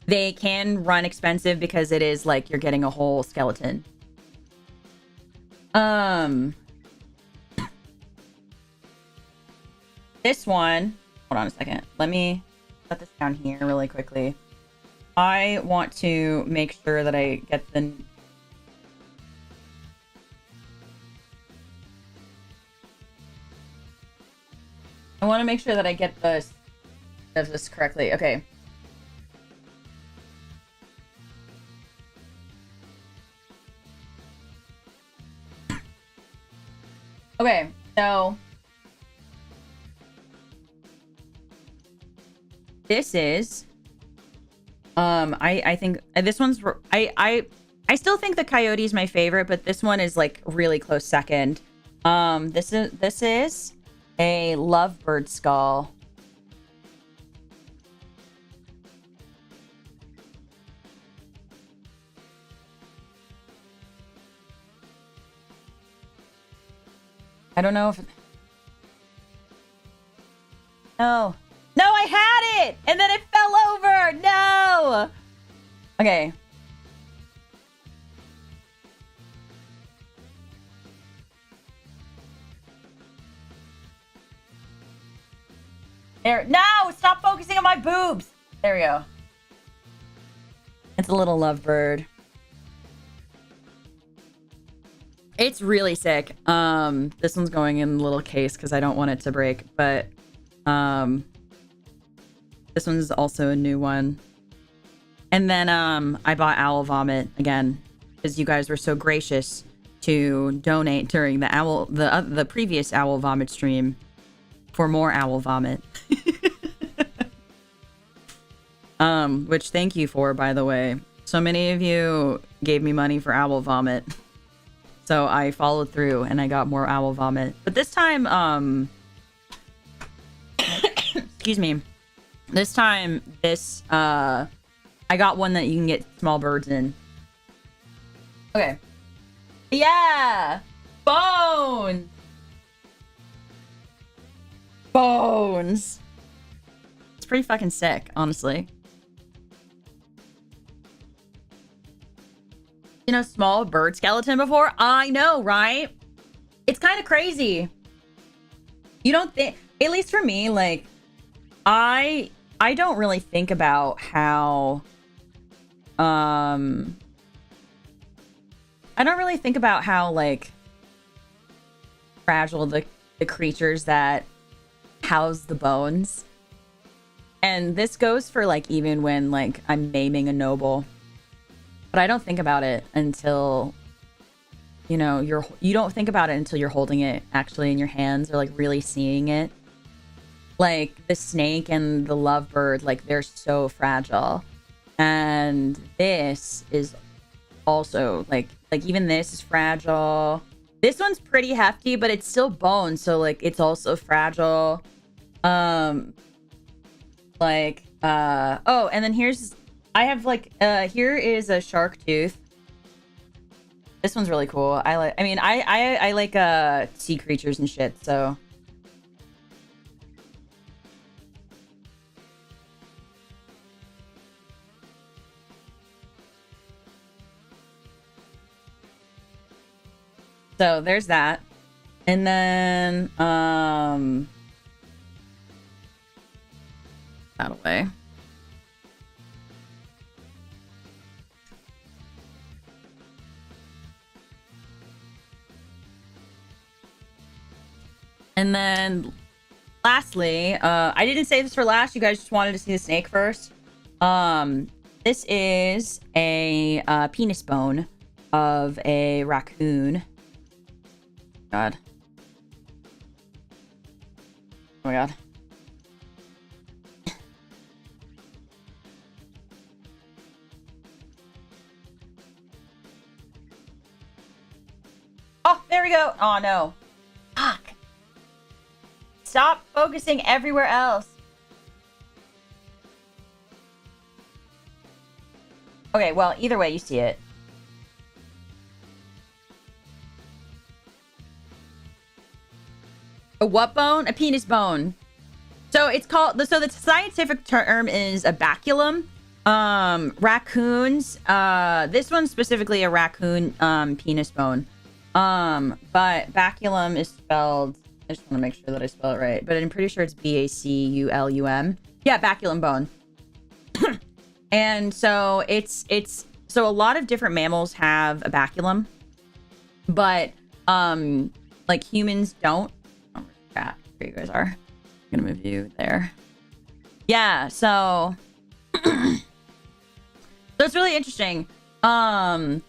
they can run expensive because it is like you're getting a whole skeleton. This one, hold on a second. Let me put this down here really quickly. I want to make sure that I get the... I want to make sure that I get this correctly. Okay. Okay, so this is I think this one's I still think the coyote is my favorite, but this one is like really close second. This is a lovebird skull. I don't know if... No. No, I had it! And then it fell over! No! Okay. There. No! Stop focusing on my boobs! There we go. It's a little lovebird. It's really sick. This one's going in a little case because I don't want it to break, but this one's also a new one. And then I bought owl vomit again because you guys were so gracious to donate during the previous owl vomit stream for more owl vomit. Which thank you for, by the way. So many of you gave me money for owl vomit. So I followed through and I got more owl vomit. But this time, excuse me. This time, I got one that you can get small birds in. Okay. Yeah! Bones! Bones! It's pretty fucking sick, honestly. You know, small bird skeleton before? I know, right? It's kind of crazy. You don't think, at least for me, like, I don't really think about how, I don't really think about how, like, fragile the creatures that house the bones. And this goes for, like, even when, like, I'm maiming a noble. But I don't think about it until, you know, you don't think about it until you're holding it actually in your hands or like really seeing it. Like the snake and the lovebird, like they're so fragile. And this is also like even this is fragile. This one's pretty hefty, but it's still bone, so like it's also fragile. Oh, and then here's I have like here is a shark tooth. This one's really cool. I like sea creatures and shit, so there's that. And then that away. And then lastly, I didn't save this for last. You guys just wanted to see the snake first. This is a penis bone of a raccoon. God. Oh my god. Oh, there we go. Oh no. Fuck. Stop focusing everywhere else. Okay, well, either way, you see it. A what bone? A penis bone. So it's called, so the scientific term is a baculum. Raccoons, this one's specifically a raccoon, penis bone. But baculum is spelled, I just want to make sure that I spell it right, but I'm pretty sure it's B-A-C-U-L-U-M. Yeah, baculum bone. And so so a lot of different mammals have a baculum, but, like humans don't. Oh, where's here you guys are. I'm gonna move you there. Yeah, so so it's really interesting. And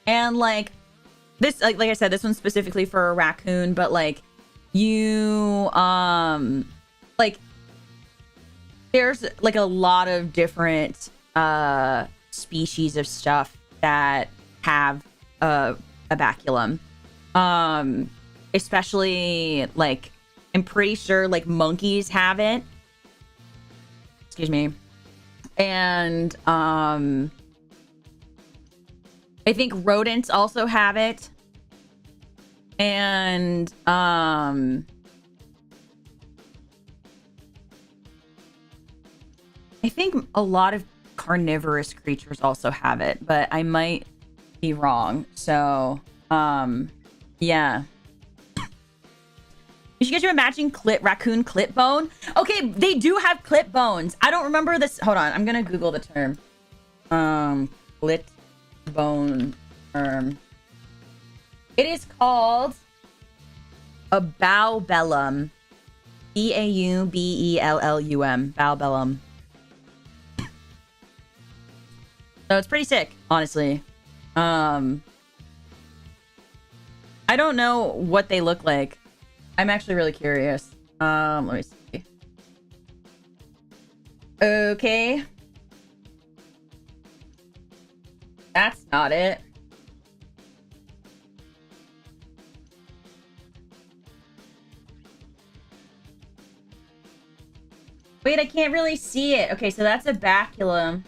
like this, like I said, this one's specifically for a raccoon, but like you like there's like a lot of different species of stuff that have a baculum. Especially like I'm pretty sure like monkeys have it. Excuse me. And I think rodents also have it. And I think a lot of carnivorous creatures also have it, but I might be wrong. So yeah. You should get you a matching raccoon clip bone. Okay, they do have clip bones. I don't remember this. Hold on, I'm gonna Google the term. Clit bone term. It is called a baubellum. B-A-U-B-E-L-L-U-M. Baubellum. So it's pretty sick, honestly. I don't know what they look like. I'm actually really curious. Let me see. Okay. That's not it. Wait, I can't really see it. Okay, so that's a baculum.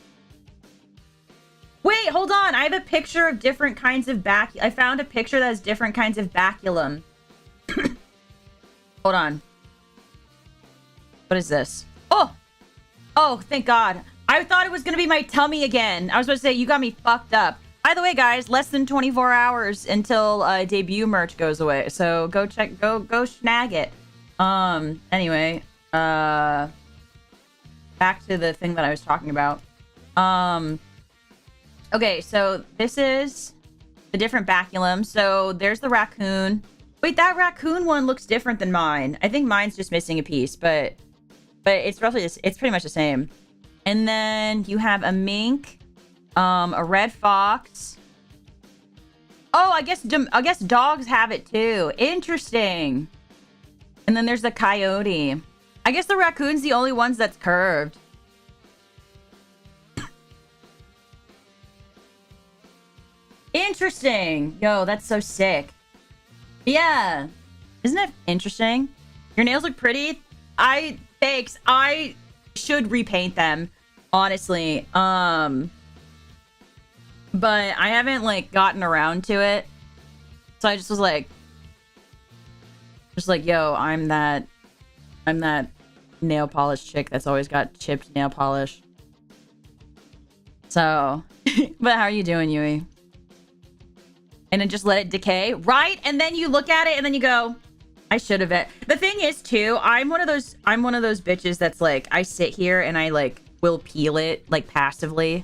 Wait, hold on. I have a picture of different kinds of I found a picture that has different kinds of baculum. Hold on. What is this? Oh! Oh, thank God. I thought it was going to be my tummy again. I was about to say, you got me fucked up. By the way, guys, less than 24 hours until debut merch goes away. So go check, go snag it. Anyway, back to the thing that I was talking about. Okay, so this is the different baculum. So there's the raccoon. Wait, that raccoon one looks different than mine. I think mine's just missing a piece, but it's roughly it's pretty much the same. And then you have a mink, a red fox. Oh, I guess dogs have it too. Interesting. And then there's the coyote. I guess the raccoon's the only ones that's curved. Interesting. Yo, that's so sick. Yeah. Isn't it interesting? Your nails look pretty. Thanks. I should repaint them, honestly. But I haven't like gotten around to it. So I just was like, yo, I'm that nail polish chick that's always got chipped nail polish. So, but how are you doing, Yui? And then just let it decay, right? And then you look at it and then you go, I should have it. The thing is too, I'm one of those bitches that's like, I sit here and I like will peel it like passively.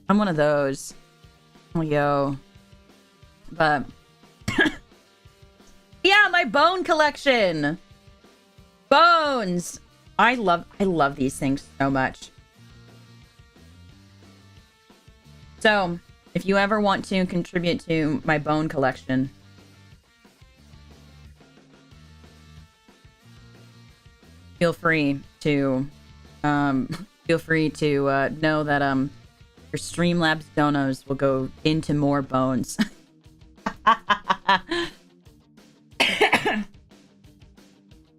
I'm one of those. Oh, yo. But yeah, my bone collection. Bones. I love these things so much. So if you ever want to contribute to my bone collection, feel free to know that your Streamlabs donos will go into more bones.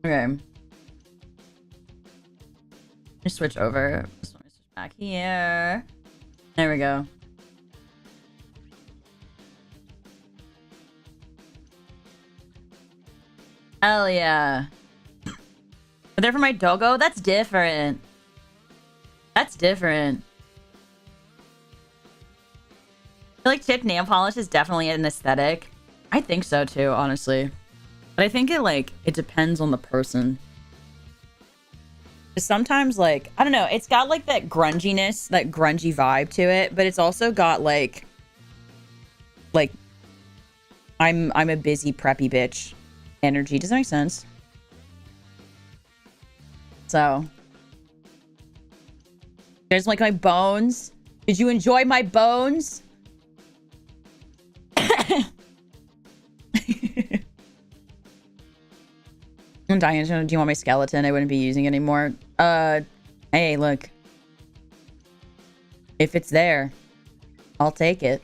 Okay. Just switch over. Just want to switch back here. There we go. Hell yeah. Are they for my doggo? That's different. That's different. I feel like chip nail polish is definitely an aesthetic. I think so too, honestly. But I think it depends on the person. Sometimes, like, I don't know, it's got like that grunginess, that grungy vibe to it, but it's also got like I'm a busy preppy bitch energy. Does that make sense? So, you guys like my bones? Did you enjoy my bones? I'm dying. Do you want my skeleton? I wouldn't be using it anymore. Hey, look. If it's there, I'll take it.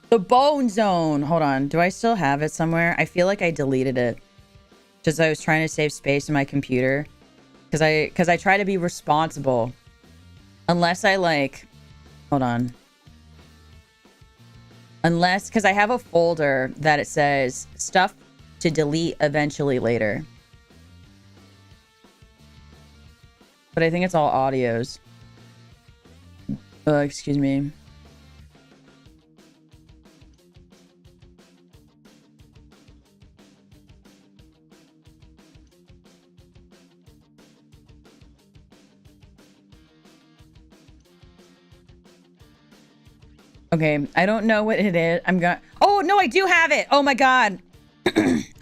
The bone zone. Hold on. Do I still have it somewhere? I feel like I deleted it. Just I was trying to save space in my computer. Because I try to be responsible. Unless I like... Hold on. Unless... Because I have a folder that it says stuff to delete eventually later. But I think it's all audios. Excuse me. Okay, I don't know what it is. I'm gonna... Oh, no, I do have it! Oh my god!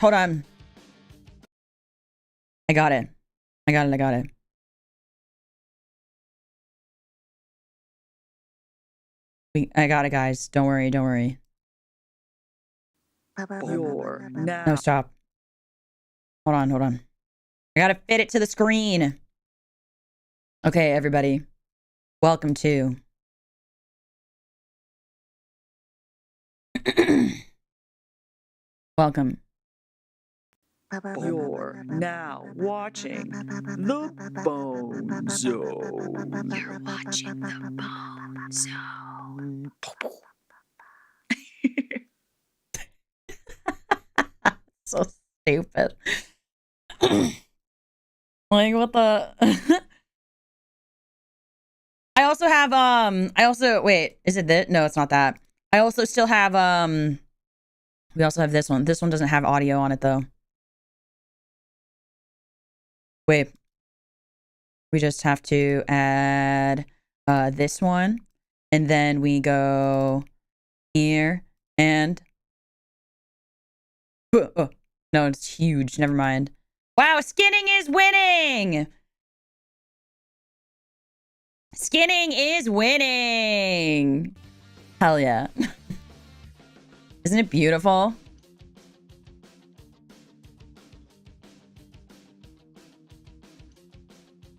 Hold on. I got it. I got it. I got it, guys. Don't worry. You're now. No, stop. Hold on. I gotta fit it to the screen. Okay, everybody. Welcome to... Welcome. You're now watching the Bone Zone. You're watching the Bone Zone. So stupid. Like, what the... Wait, is it this? No, it's not that. I also still have, we also have this one. This one doesn't have audio on it, though. Wait. We just have to add, this one. And then we go here and... No, it's huge. Never mind. Wow, skinning is winning! Skinning is winning! Hell yeah. Isn't it beautiful?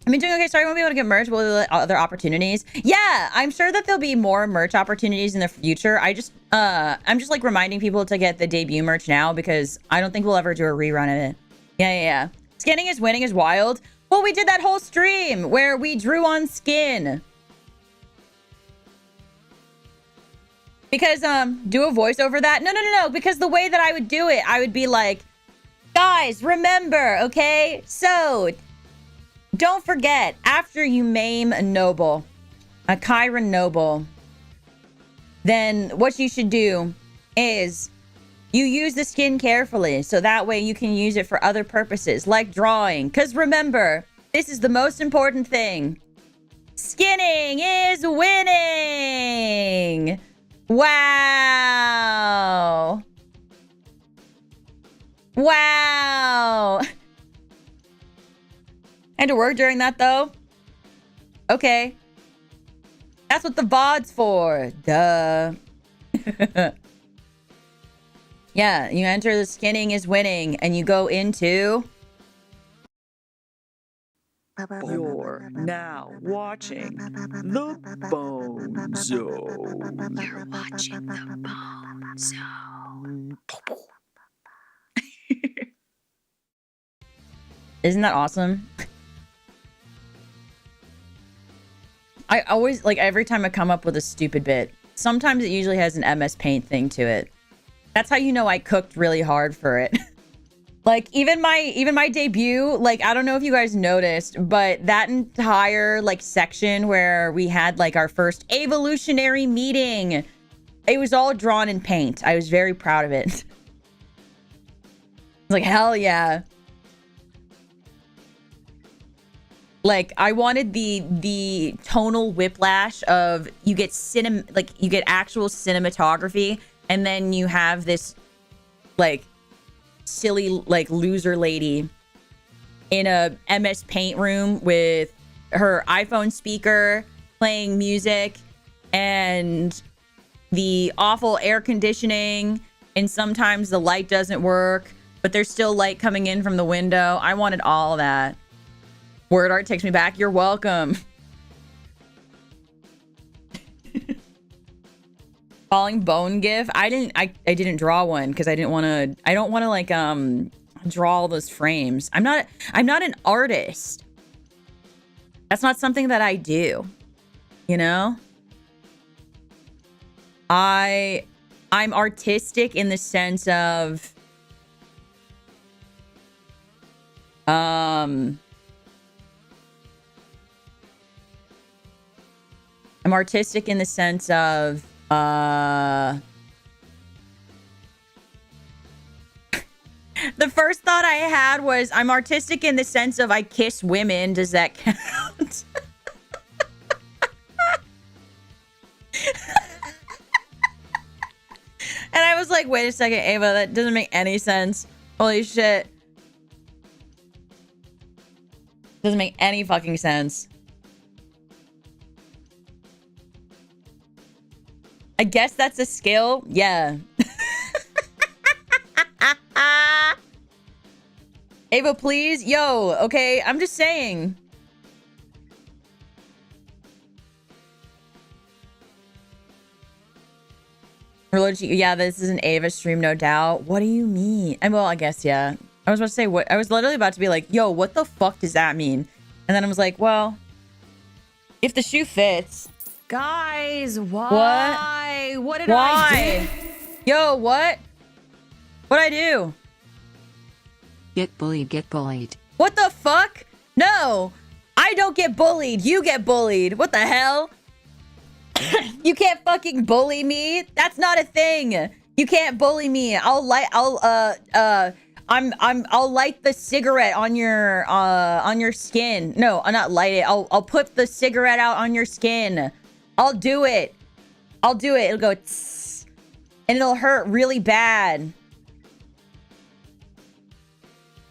I've been doing okay. Sorry, I won't be able to get merch, but will other opportunities? Yeah, I'm sure that there'll be more merch opportunities in the future. I'm just like reminding people to get the debut merch now because I don't think we'll ever do a rerun of it. Yeah. Skinning is winning is wild. Well, we did that whole stream where we drew on skin. Because, do a voice over that? No. Because the way that I would do it, I would be like, guys, remember, okay? So, don't forget, after you maim a noble, a Chiron noble, then what you should do is you use the skin carefully. So that way you can use it for other purposes, like drawing. Because remember, this is the most important thing. Skinning is winning! Wow. I had to work during that, though. Okay. That's what the VOD's for. Duh. Yeah, you enter the skinning is winning, and you go into... You're now watching the Bone Zone. You're watching the Bone Zone. Isn't that awesome? I always, like, every time I come up with a stupid bit, sometimes it usually has an MS Paint thing to it. That's how you know I cooked really hard for it. Like even my debut, like I don't know if you guys noticed, but that entire like section where we had like our first evolutionary meeting, it was all drawn in paint. I was very proud of it. Like hell yeah. Like I wanted the tonal whiplash of you get you get actual cinematography, and then you have this like silly like loser lady in a MS Paint room with her iPhone speaker playing music and the awful air conditioning, and sometimes the light doesn't work, but there's still light coming in from the window. I wanted all that. Word art takes me back. You're welcome. Falling bone gif. I didn't draw one because I don't want to like draw all those frames. I'm not an artist. That's not something that I do. You know? I'm artistic in the sense of I'm artistic in the sense of the first thought I had was I'm artistic in the sense of I kiss women. Does that count? And I was like, wait a second, Ava, that doesn't make any sense. Holy shit. Doesn't make any fucking sense. I guess that's a skill. Yeah. Ava, please. Yo, okay. I'm just saying. Yeah, this is an Ava stream, no doubt. What do you mean? Well, I guess, yeah. I was about to say what I was literally about to be like, yo, what the fuck does that mean? And then I was like, well, if the shoe fits. Guys, why? What did I do? Yo, what? What'd I do? Get bullied, get bullied. What the fuck? No, I don't get bullied. You get bullied. What the hell? You can't fucking bully me. That's not a thing. You can't bully me. I'll light the cigarette on your skin. No, I'll not light it. I'll put the cigarette out on your skin. I'll do it. It'll go tss, and it'll hurt really bad.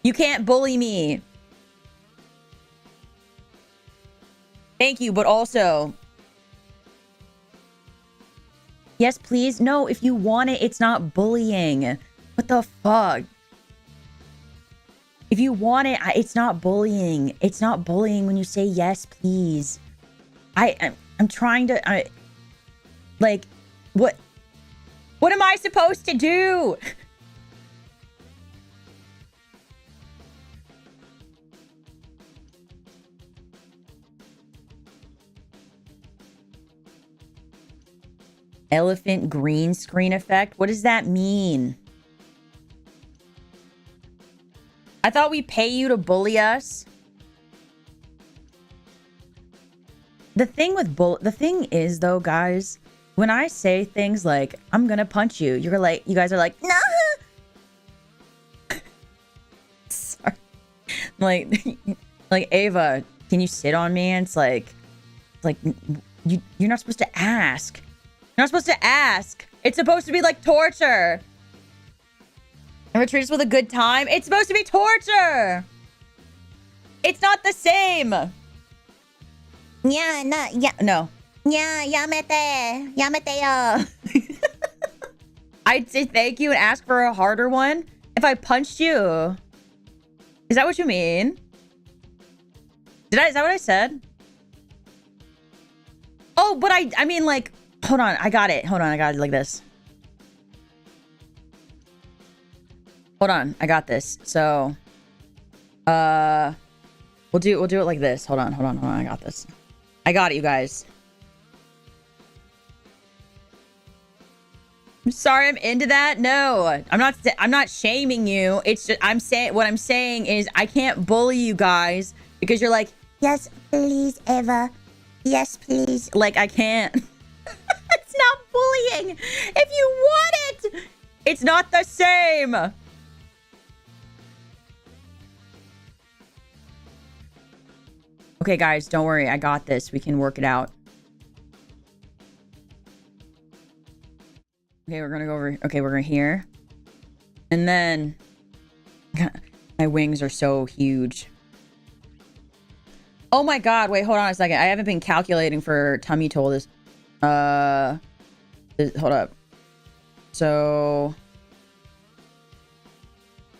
You can't bully me. Thank you, but also, yes, please. No, if you want it, it's not bullying. What the fuck? If you want it, it's not bullying. It's not bullying when you say yes, please. I'm trying to, like, what am I supposed to do? Elephant green screen effect? What does that mean? I thought we pay you to bully us. The thing is though, guys, when I say things like I'm gonna punch you, you guys are like, no. Sorry. Like Ava, can you sit on me? And it's like you're not supposed to ask. You're not supposed to ask. It's supposed to be like torture. Ever treat us with a good time? It's supposed to be torture. It's not the same. Yeah, no. Yeah, yamete yo. I'd say thank you and ask for a harder one if I punched you. Is that what you mean? Is that what I said? Oh, but I mean, like, hold on, I got it like this. Hold on, I got this. So, we'll do it like this. Hold on, I got this. I got it, you guys. I'm sorry I'm into that. No, I'm not shaming you. It's just what I'm saying is I can't bully you guys because you're like, yes, please, Eva. Yes, please. Like, I can't. It's not bullying. If you want it, it's not the same. Okay, guys, don't worry. I got this. We can work it out. Okay, we're gonna go over. Okay, we're gonna here. And then my wings are so huge. Oh my god, wait, hold on a second. I haven't been calculating for tummy toe this. Hold up. So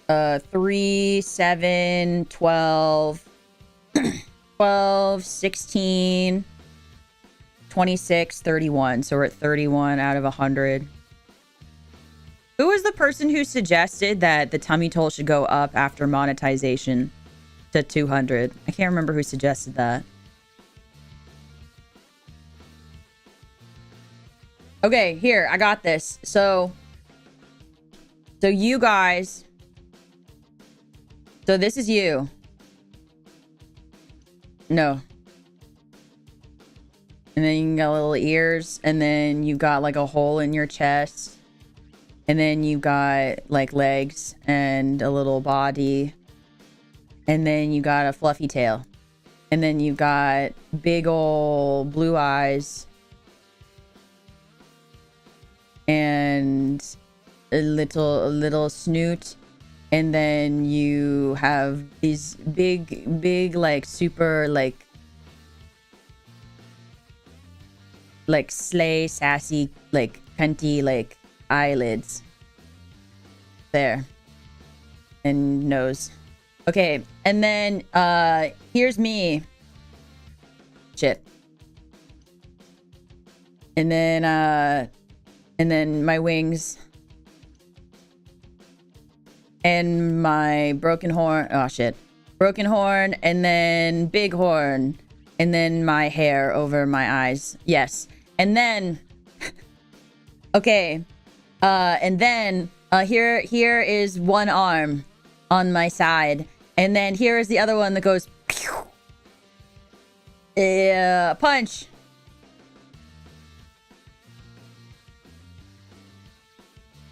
3, 7, 12, 12, 16, 26, 31. So we're at 31 out of 100. Who was the person who suggested that the tummy toll should go up after monetization to 200? I can't remember who suggested that. Okay, here, I got this. So you guys. So this is you. No. And then you got little ears, and then you got like a hole in your chest. And then you got like legs and a little body. And then you got a fluffy tail. And then you got big old blue eyes. And a little snoot. And then you have these big like super like slay sassy like cunty like eyelids there and nose. Okay, and then here's me. Shit. And then my wings and my broken horn. Oh shit. Broken horn, and then big horn, and then my hair over my eyes. Yes. And then okay. And then here is one arm on my side, and then here is the other one that goes pew. Punch.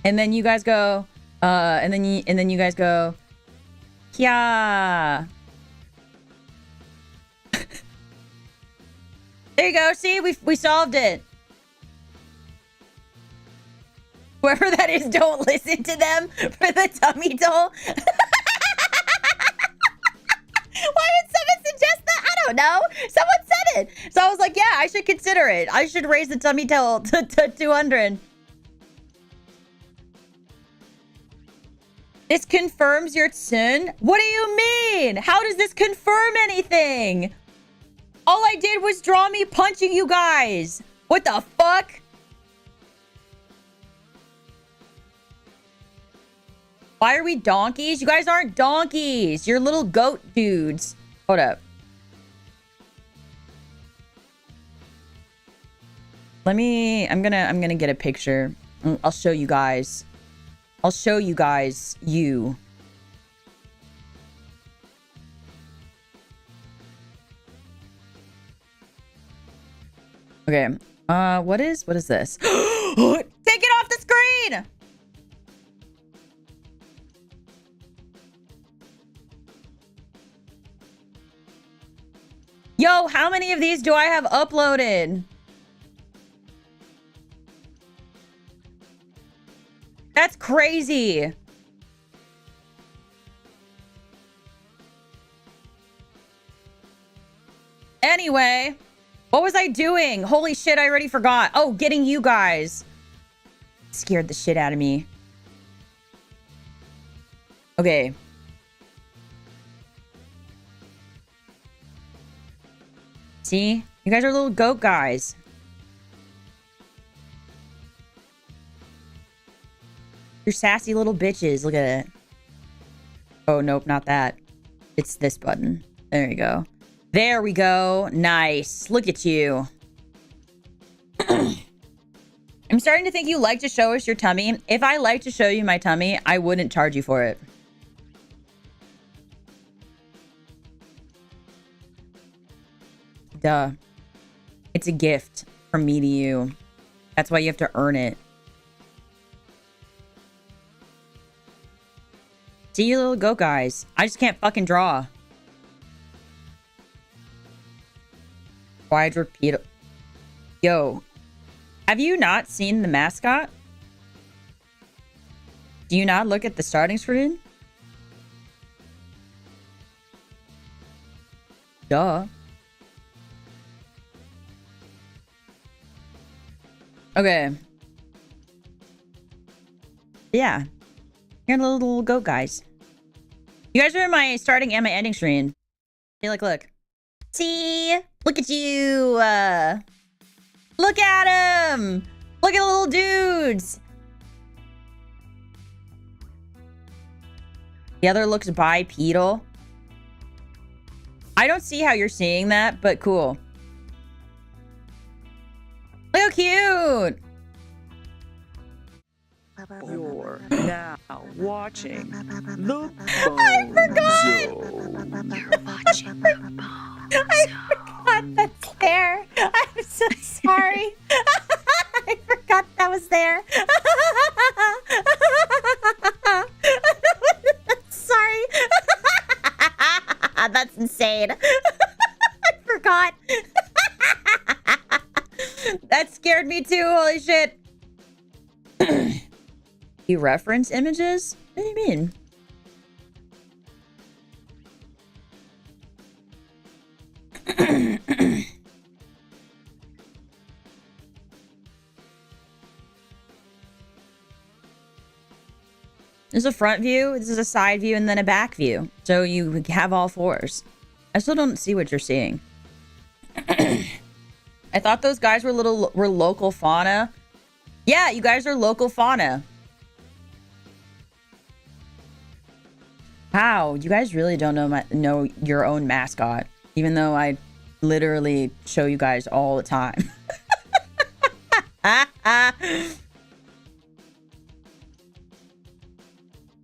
And then you guys go and then you guys go yeah. There you go. See, we solved it. Whoever that is, don't listen to them for the tummy toll. Why would someone suggest that? I don't know. Someone said it. So I was like, yeah, I should consider it. I should raise the tummy toll to 200. This confirms your sin? What do you mean? How does this confirm anything? All I did was draw me punching you guys. What the fuck? Why are we donkeys? You guys aren't donkeys. You're little goat dudes. Hold up. I'm gonna get a picture. I'll show you guys. I'll show you guys you. Okay. What is this? Take it off the screen! Yo, how many of these do I have uploaded? That's crazy. Anyway, what was I doing? Holy shit, I already forgot. Oh, getting you guys. Scared the shit out of me. Okay. See? You guys are little goat guys. You're sassy little bitches. Look at it. Oh, nope, not that. It's this button. There you go. There we go. Nice. Look at you. I'm starting to think you like to show us your tummy. If I like to show you my tummy, I wouldn't charge you for it. Duh. It's a gift from me to you. That's why you have to earn it. See you little goat guys. I just can't fucking draw. Quadrupedal. Yo. Have you not seen the mascot? Do you not look at the starting screen? Duh. Okay. Yeah. You're the little goat guys. You guys are in my starting and my ending screen. Hey, look. See? Look at you. Look at him. Look at the little dudes. The other looks bipedal. I don't see how you're seeing that, but cool. Look how cute. You're now watching the I forgot. Bone Zone. I forgot that's there. I'm so sorry. I forgot that was there. Sorry. That's insane. I forgot. That scared me too. Holy shit. You reference images? What do you mean? There's a front view, this is a side view, and then a back view. So you have all fours. I still don't see what you're seeing. I thought those guys were local fauna. Yeah, you guys are local fauna. How? You guys really don't know your own mascot, even though I literally show you guys all the time.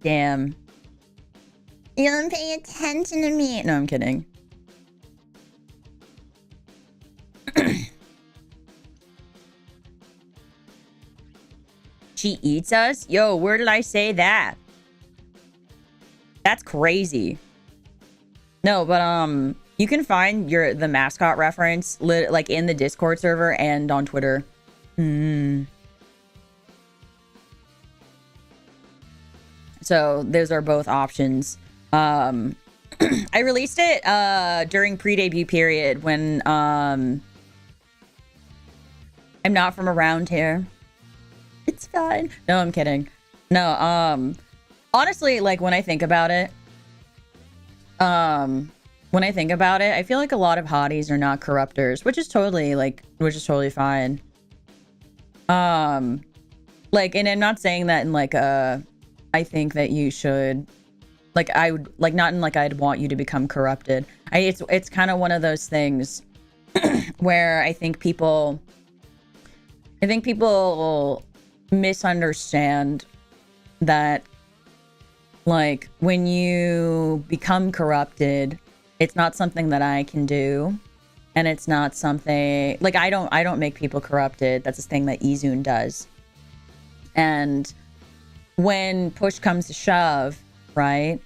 Damn. You don't pay attention to me. No, I'm kidding. She eats us? Yo, where did I say that? That's crazy. No, but you can find the mascot reference like in the Discord server and on Twitter. So those are both options. I released it during pre-debut period when I'm not from around here. It's fine. No, I'm kidding. No, honestly, like when I think about it, I feel like a lot of hotties are not corruptors, which is totally fine. Like, and I'm not saying that in like I think that you should, like, I would, like, not in like I'd want you to become corrupted. It's kind of one of those things where I think people misunderstand that, like, when you become corrupted, it's not something that I can do, and it's not something like I don't make people corrupted. That's a thing that Izun does. And when push comes to shove, right?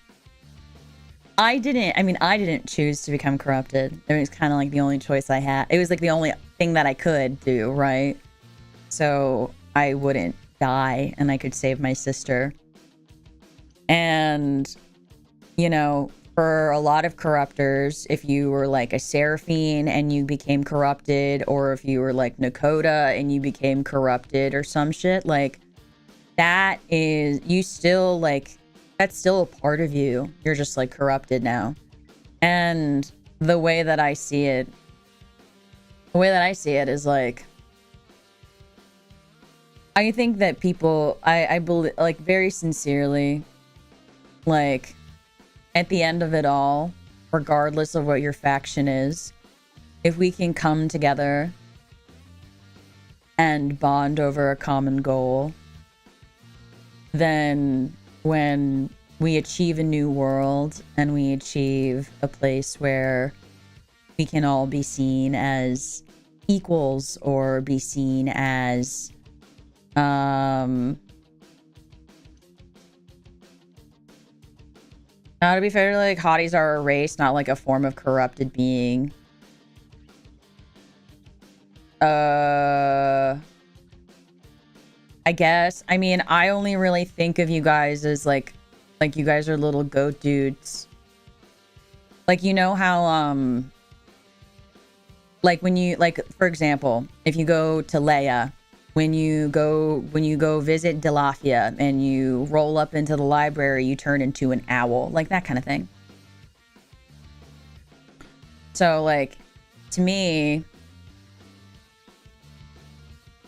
I didn't choose to become corrupted. It was kind of like the only choice I had. It was like the only thing that I could do, right? So I wouldn't die and I could save my sister. And, you know, for a lot of corruptors, if you were like a Seraphine and you became corrupted, or if you were like Nakota and you became corrupted or some shit, like, that is, you still, like, that's still a part of you. You're just like corrupted now. And the way that I see it is like, I think that people, I believe, like, very sincerely, like, at the end of it all, regardless of what your faction is, if we can come together and bond over a common goal, then when we achieve a new world and we achieve a place where we can all be seen as equals or be seen as now, to be fair, like, hotties are a race, not like a form of corrupted being. I guess. I mean, I only really think of you guys as like you guys are little goat dudes. Like, you know how like when you, like, for example, if you go to Leia, when you go visit Delafia and you roll up into the library, you turn into an owl, like that kind of thing. So, like, to me,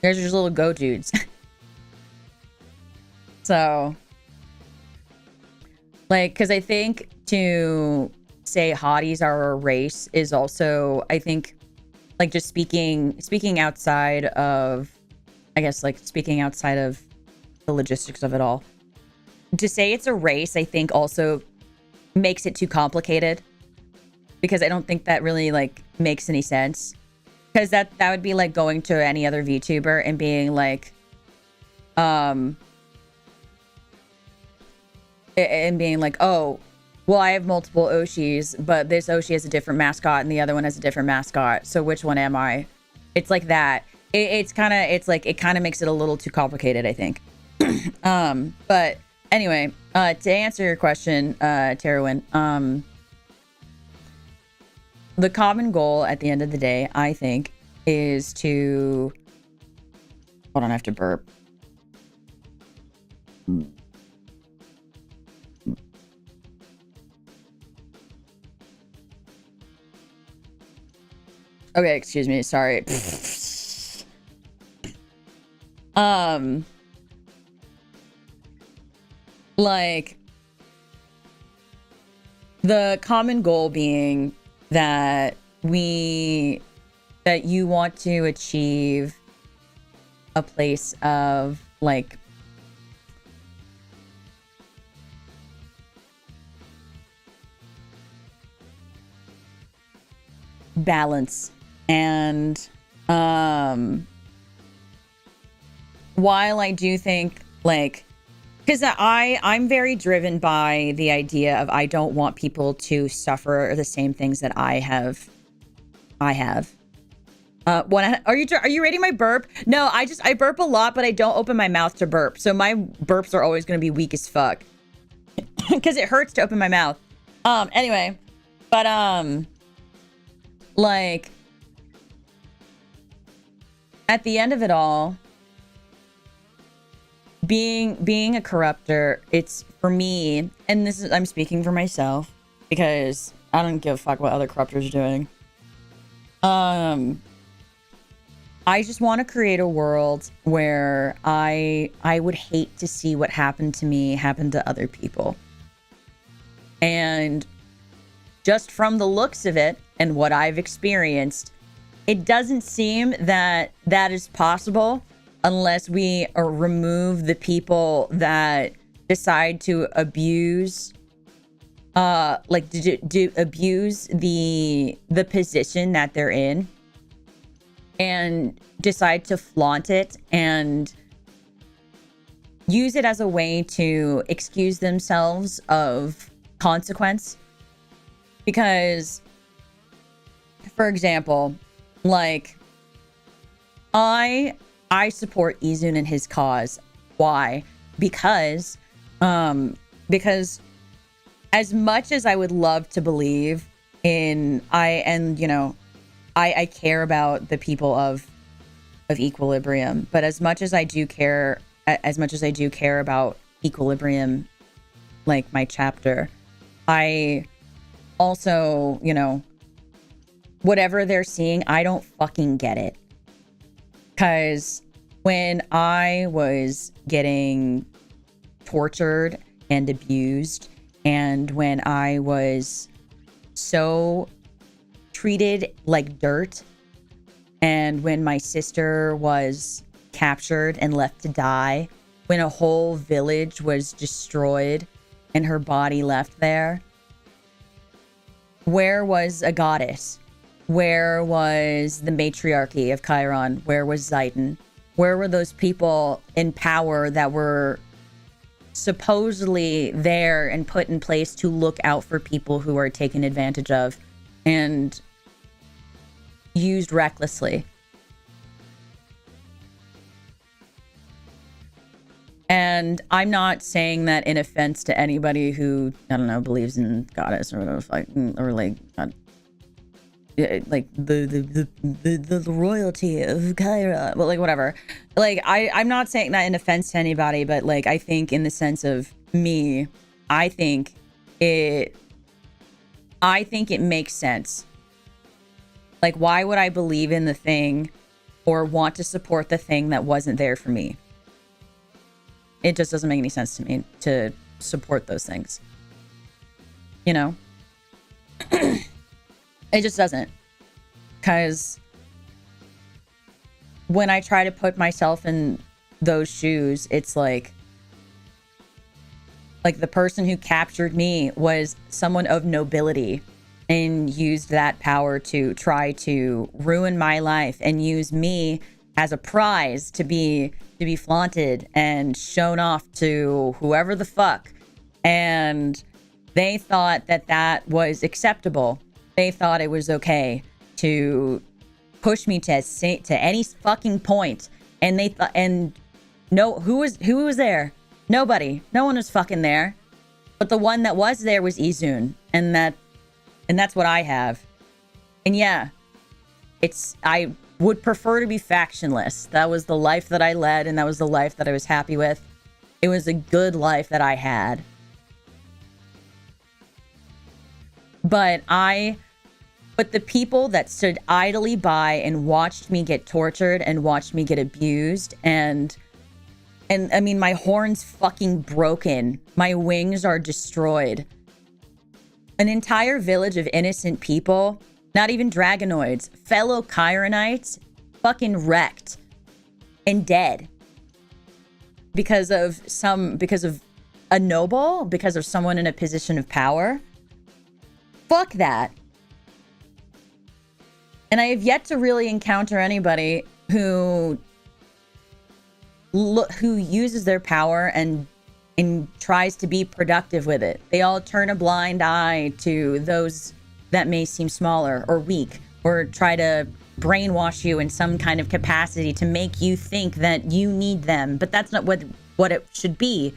there's just little goat dudes. So, like, because I think to say hotties are a race is also, I think, like, just speaking outside of, I guess, like, speaking outside of the logistics of it all. To say it's a race, I think, also makes it too complicated. Because I don't think that really, like, makes any sense. Because that would be like going to any other VTuber and being like, oh, well, I have multiple Oshis, but this Oshi has a different mascot and the other one has a different mascot. So which one am I? It's like that. It kind of makes it a little too complicated, I think. But anyway, to answer your question, Terwin, the common goal at the end of the day, I think, is to... Hold on, I have to burp. Okay, excuse me, sorry. Like, the common goal being that you want to achieve a place of, like, balance. And while I do think, like, because I'm very driven by the idea of I don't want people to suffer the same things that I have. Are you rating my burp? No, I burp a lot, but I don't open my mouth to burp. So my burps are always going to be weak as fuck. Because it hurts to open my mouth. Anyway. But, like, at the end of it all, being a corruptor, it's, for me, and this is, I'm speaking for myself, because I don't give a fuck what other corruptors are doing. I just want to create a world where I would hate to see what happened to me happen to other people. And just from the looks of it and what I've experienced, it doesn't seem that that is possible unless we remove the people that decide to abuse, abuse the position that they're in and decide to flaunt it and use it as a way to excuse themselves of consequence. Because, for example, like, I support Izun and his cause. Why? Because as much as I would love to believe in, I care about the people of Equilibrium, but as much as I do care about Equilibrium, like my chapter, I also, whatever they're seeing, I don't fucking get it. Because when I was getting tortured and abused, and when I was so treated like dirt And when my sister was captured and left to die, when a whole village was destroyed and her body left there, where was a goddess? Where was the matriarchy of Chiron? Where was Zayden? Where were those people in power that were supposedly there and put in place to look out for people who are taken advantage of and used recklessly? And I'm not saying that in offense to anybody who, I don't know, believes in goddess or whatever, or like, like the royalty of Chiron, but like whatever. Like I'm not saying that in offense to anybody, but like I think in the sense of me, I think it makes sense. Like, why would I believe in the thing or want to support the thing that wasn't there for me? It just doesn't make any sense to me to support those things. You know? It just doesn't. Because when I try to put myself in those shoes, it's like the person who captured me was someone of nobility and used that power to try to ruin my life and use me as a prize to be flaunted and shown off to whoever the fuck. And they thought that that was acceptable. They thought it was okay to push me to any fucking point. And they thought, and no, who was there? Nobody. No one was fucking there. But the one that was there was Izun, and that's what I have. And yeah, I would prefer to be factionless. That was the life that I led, and that was the life that I was happy with. It was a good life that I had. But the people that stood idly by and watched me get tortured and watched me get abused, and I mean, my horn's fucking broken. My wings are destroyed. An entire village of innocent people, not even dragonoids, fellow Chironites, fucking wrecked and dead because of a noble, because of someone in a position of power. Fuck that. And I have yet to really encounter anybody who uses their power and tries to be productive with it. They all turn a blind eye to those that may seem smaller or weak, or try to brainwash you in some kind of capacity to make you think that you need them. But that's not what it should be.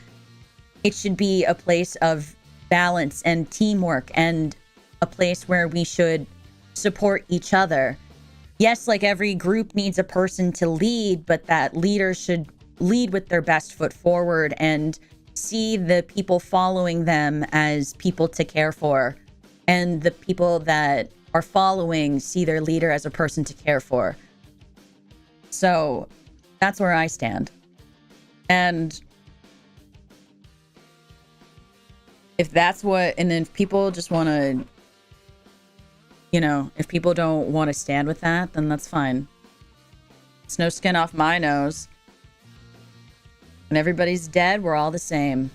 It should be a place of balance and teamwork, and a place where we should support each other. Yes, like every group needs a person to lead, but that leader should lead with their best foot forward and see the people following them as people to care for, and the people that are following see their leader as a person to care for. So that's where I stand. And if that's what, and then if people just want to, if people don't want to stand with that, then that's fine. It's no skin off my nose. When everybody's dead, we're all the same.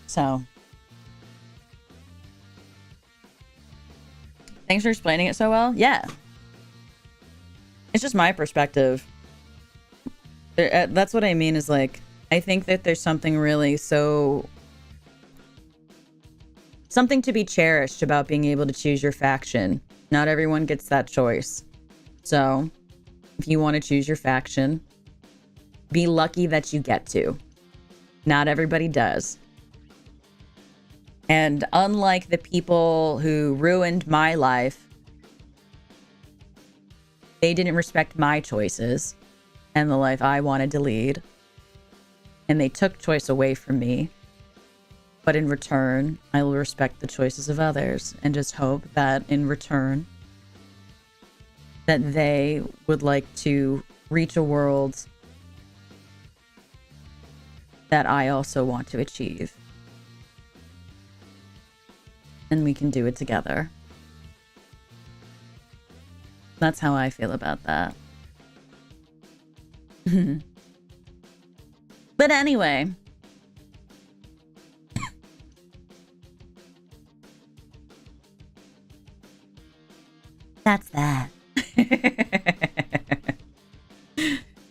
So, thanks for explaining it so well. Yeah. It's just my perspective. That's what I mean is like, I think that there's something really something to be cherished about being able to choose your faction. Not everyone gets that choice. So, if you want to choose your faction, be lucky that you get to. Not everybody does. And unlike the people who ruined my life, they didn't respect my choices and the life I wanted to lead. And they took choice away from me. But in return, I will respect the choices of others and just hope that in return, that they would like to reach a world that I also want to achieve. And we can do it together. That's how I feel about that. But anyway. That's that.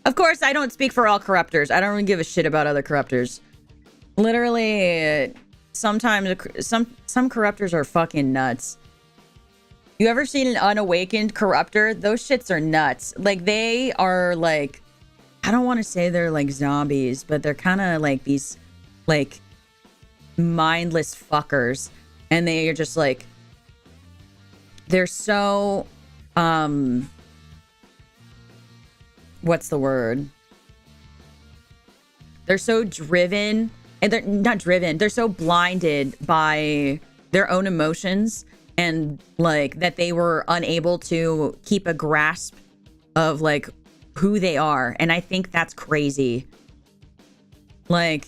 Of course, I don't speak for all corruptors. I don't really give a shit about other corruptors. Literally, sometimes some corruptors are fucking nuts. You ever seen an unawakened corruptor? Those shits are nuts. Like, they are like, I don't want to say they're like zombies, but they're kind of like these like mindless fuckers. And they are just like, they're so, what's the word? They're so driven, and they're not driven. They're so blinded by their own emotions and like that they were unable to keep a grasp of like who they are. And I think that's crazy. Like,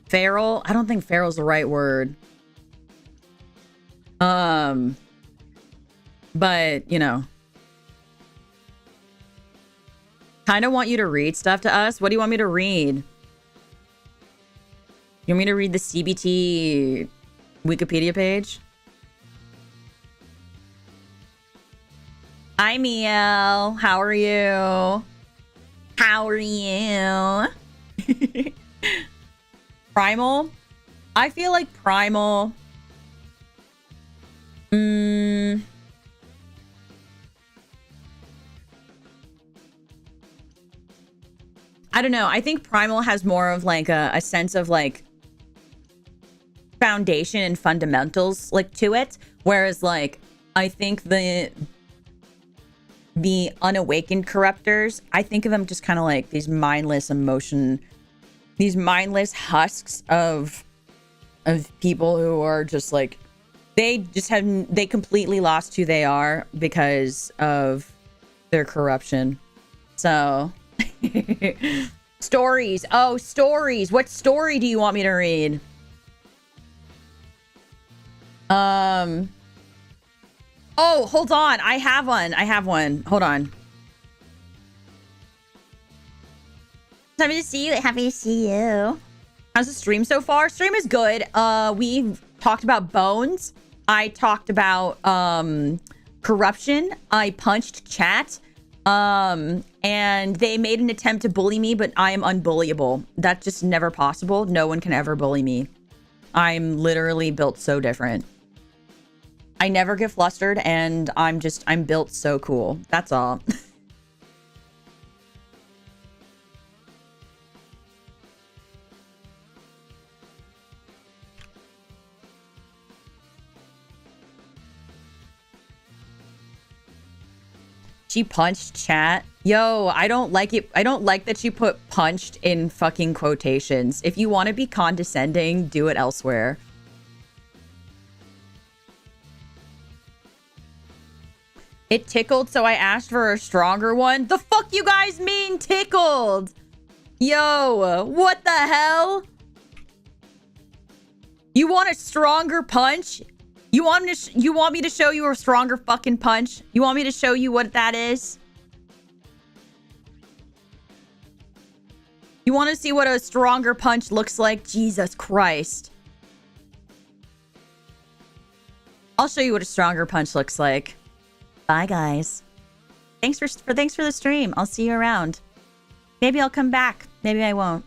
feral? I don't think feral's the right word. But, you know. Kind of want you to read stuff to us. What do you want me to read? You want me to read the CBT Wikipedia page? Hi, Miel. How are you? How are you? Primal? I feel like Primal... I don't know. I think Primal has more of like a sense of like foundation and fundamentals like to it. Whereas like I think the unawakened corruptors, I think of them just kind of like these mindless these mindless husks of people who are just like, they completely lost who they are because of their corruption. So stories. Oh, stories. What story do you want me to read? Oh, hold on. I have one. Hold on. Happy to see you. Happy to see you. How's the stream so far? Stream is good. We've talked about bones. I talked about corruption. I punched chat. And they made an attempt to bully me, but I am unbullyable. That's just never possible. No one can ever bully me. I'm literally built so different. I never get flustered, and I'm built so cool. That's all. She punched chat. Yo, I don't like it. I don't like that you put punched in fucking quotations. If you want to be condescending, do it elsewhere. It tickled, so I asked for a stronger one. The fuck you guys mean tickled? Yo, what the hell? You want a stronger punch? You want me to show you a stronger fucking punch? You want me to show you what that is? You want to see what a stronger punch looks like? Jesus Christ. I'll show you what a stronger punch looks like. Bye, guys. Thanks for the stream. I'll see you around. Maybe I'll come back. Maybe I won't.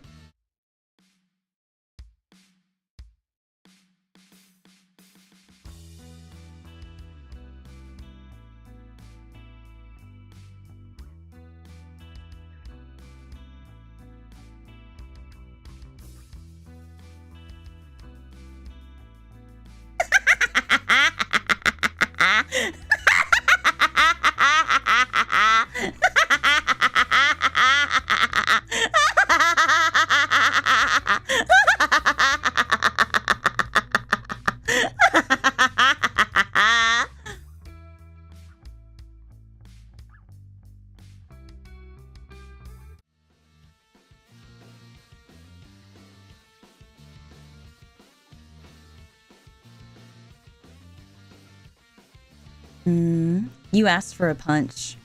You asked for a punch.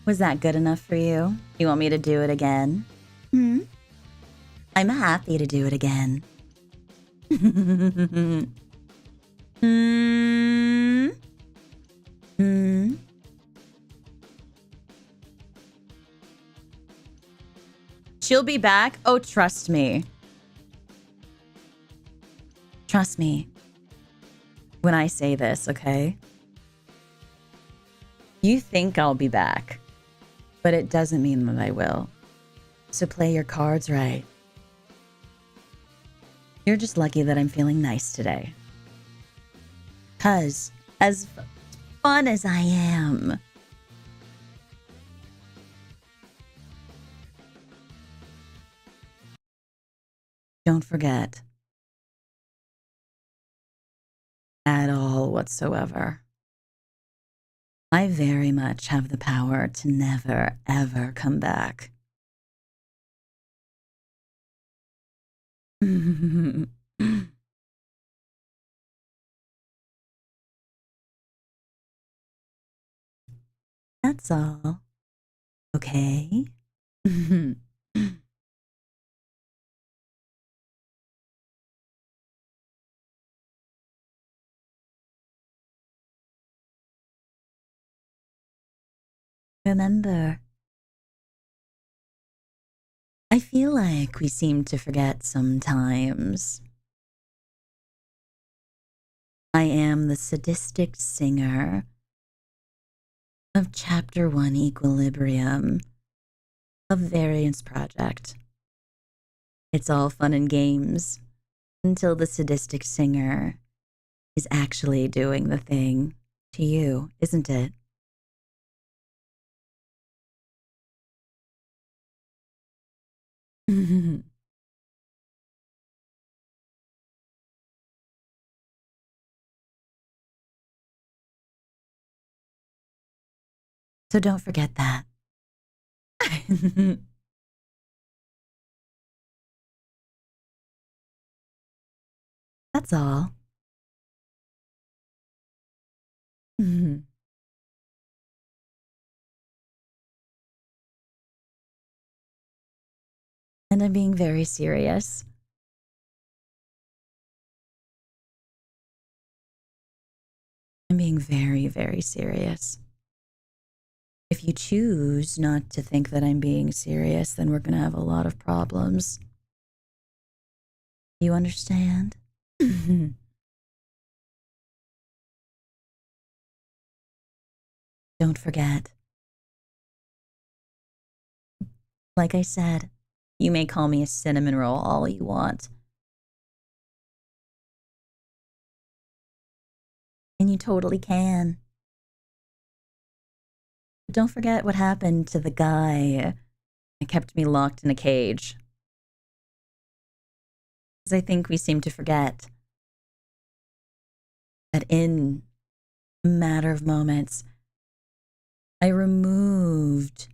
Was that good enough for you? You want me to do it again? I'm happy to do it again. She'll be back. Oh, trust me. Trust me when I say this, okay? You think I'll be back, but it doesn't mean that I will. So play your cards right. You're just lucky that I'm feeling nice today. 'Cause as fun as I am, don't forget at all whatsoever. I very much have the power to never, ever come back. That's all. Okay? Remember, I feel like we seem to forget sometimes. I am the sadistic singer of Chapter 1 Equilibrium of Variance Project. It's all fun and games until the sadistic singer is actually doing the thing to you, isn't it? So don't forget that. That's all. And I'm being very serious. I'm being very, very serious. If you choose not to think that I'm being serious, then we're going to have a lot of problems. You understand? Don't forget. Like I said, you may call me a cinnamon roll all you want. And you totally can. But don't forget what happened to the guy that kept me locked in a cage. Because I think we seem to forget that in a matter of moments, I removed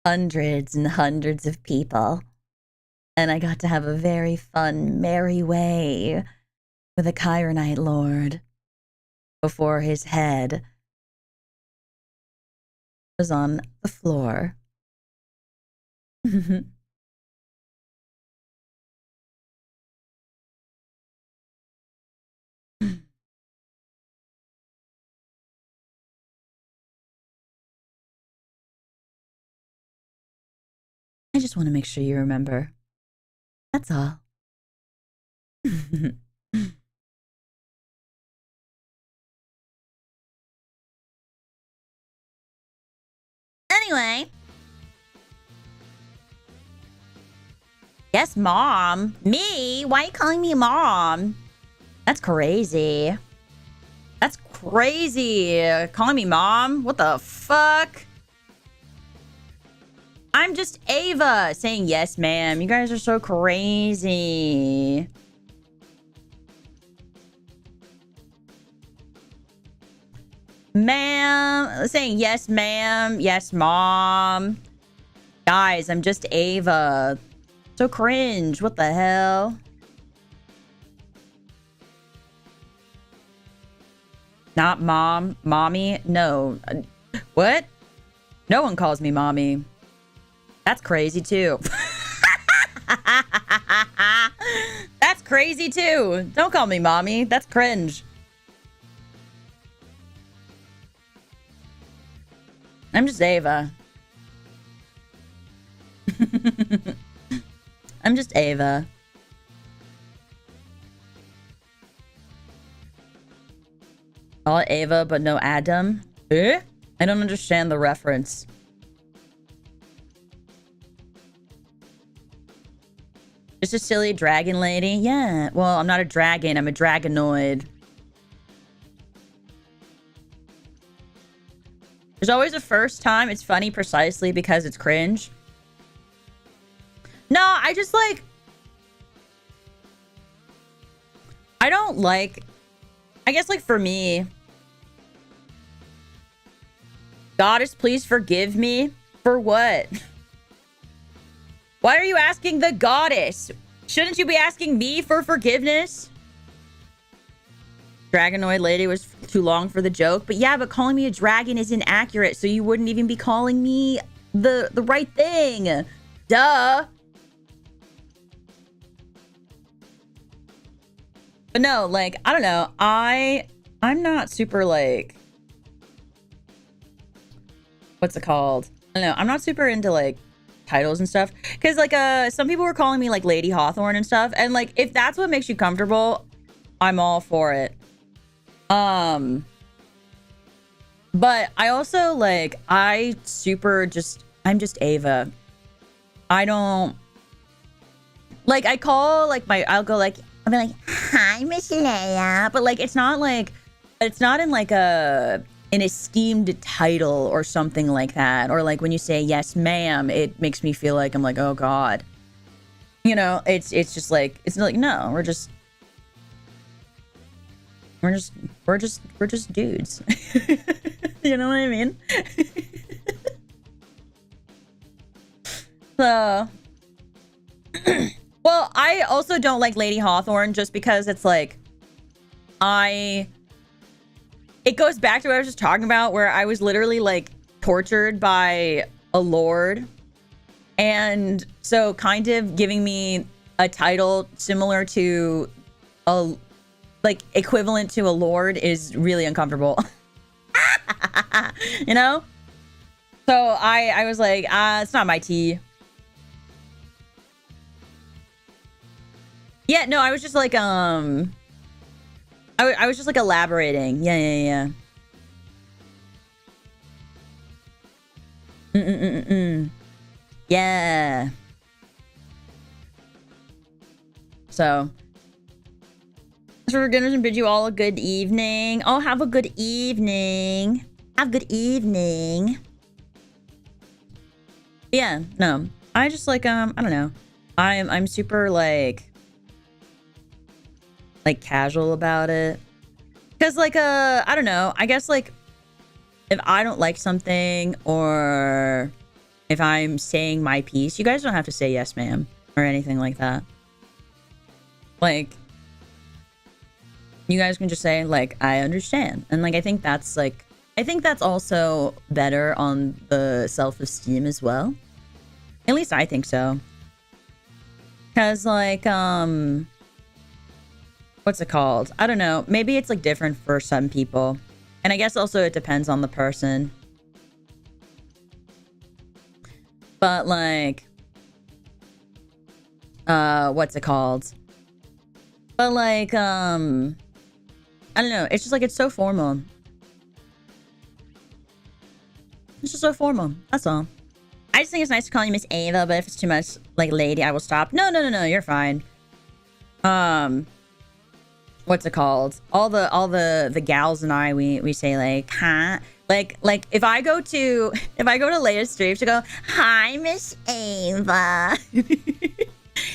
hundreds and hundreds of people, and I got to have a very fun, merry way with a Chironite Lord before his head was on the floor. I just want to make sure you remember. That's all. Anyway. Yes, Mom. Me? Why are you calling me Mom? That's crazy. That's crazy. Calling me Mom? What the fuck? I'm just Ava saying yes, ma'am. You guys are so crazy. Ma'am. Saying yes, ma'am. Yes, Mom. Guys, I'm just Ava. So cringe. What the hell? Not mom, mommy. No. What? No one calls me mommy. That's crazy too. That's crazy too. Don't call me mommy. That's cringe. I'm just Ava. I'm just Ava. Call it Ava, but no Adam. Eh? I don't understand the reference. Just a silly dragon lady? Yeah. Well, I'm not a dragon. I'm a dragonoid. There's always a first time. It's funny precisely because it's cringe. No, I just like... I don't like... I guess like for me... Goddess, please forgive me. For what? Why are you asking the goddess? Shouldn't you be asking me for forgiveness? Dragonoid lady was too long for the joke. But yeah, but calling me a dragon is inaccurate. So you wouldn't even be calling me the right thing. Duh. But no, like, I don't know. I'm not super like... What's it called? I don't know. I'm not super into like titles and stuff. Because like some people were calling me like Lady Hawthorne and stuff. And like if that's what makes you comfortable, I'm all for it. But I also like I'm just Ava. I don't like I call like I'll be like, hi Miss Leia. But like it's not in like an esteemed title or something like that. Or like when you say yes ma'am, it makes me feel like I'm like, oh god. You know, it's just like, it's like, no, we're just dudes. You know what I mean? So well, I also don't like Lady Hawthorne just because it's like it goes back to what I was just talking about, where I was literally like tortured by a lord. And so kind of giving me a title similar to like equivalent to a lord is really uncomfortable. You know? So I was like, it's not my tea. Yeah, no, I was just like, I was just like elaborating. Yeah. Yeah. So, for beginners and bid you all a good evening. Oh, have a good evening. Have a good evening. Yeah, no. I just like I don't know. I'm super like casual about it. Cause like I don't know. I guess like if I don't like something or if I'm saying my piece, you guys don't have to say yes ma'am or anything like that. Like you guys can just say like I understand. And like I think that's also better on the self-esteem as well. At least I think so. Cause like what's it called? I don't know. Maybe it's like different for some people. And I guess also it depends on the person. But like what's it called? But like I don't know. It's just like it's so formal. It's just so formal. That's all. I just think it's nice to call you Miss Ava, but if it's too much like lady, I will stop. No, you're fine. What's it called? All the gals and I we say like, huh? Like if I go to Leia's stream, she'll go, hi Miss Ava.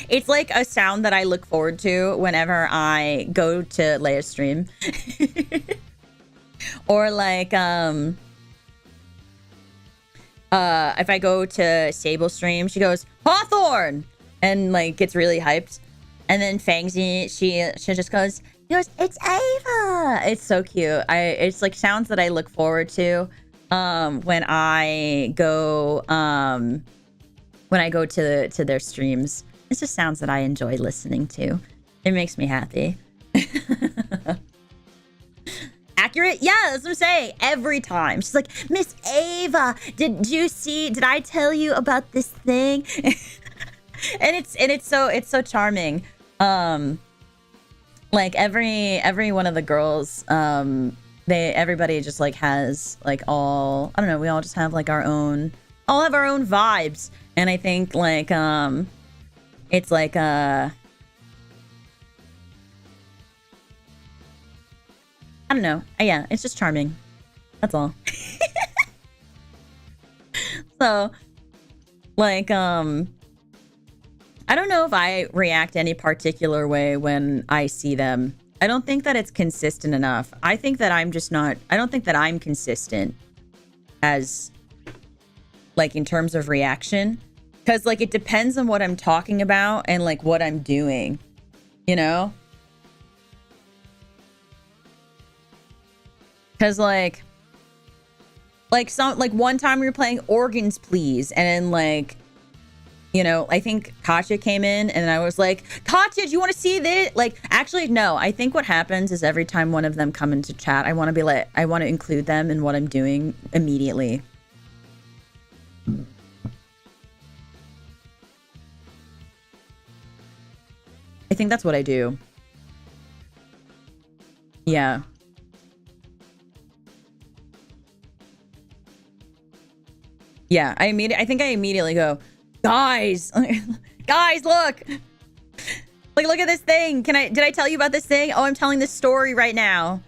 It's like a sound that I look forward to whenever I go to Leia's stream. Or like if I go to Sable's stream, she goes, Hawthorne! And like gets really hyped. And then Fangsy, she just goes, He goes, "It's Ava." It's so cute. It's like sounds that I look forward to when I go to their streams. It's just sounds that I enjoy listening to. It makes me happy. Accurate? Yeah, that's what I'm saying. Every time. She's like, "Miss Ava, did I tell you about this thing?" and it's so charming. Like every one of the girls, everybody just like has like I don't know, we all just have like all have our own vibes. And I think like it's like I don't know. Yeah, it's just charming. That's all. So, like, I don't know if I react any particular way when I see them. I don't think that it's consistent enough. I think that I don't think that I'm consistent as, like, in terms of reaction. Because, like, it depends on what I'm talking about and, like, what I'm doing. You know? Because, like one time we were playing Organs Please, and then, like, you know, I think Katya came in, and I was like, "Katya, do you want to see this?" Like, actually, no. I think what happens is every time one of them come into chat, I want to include them in what I'm doing immediately. I think that's what I do. Yeah. Yeah, I think I immediately go, "Guys, guys, look. Like, look at this thing. Did I tell you about this thing? Oh, I'm telling this story right now."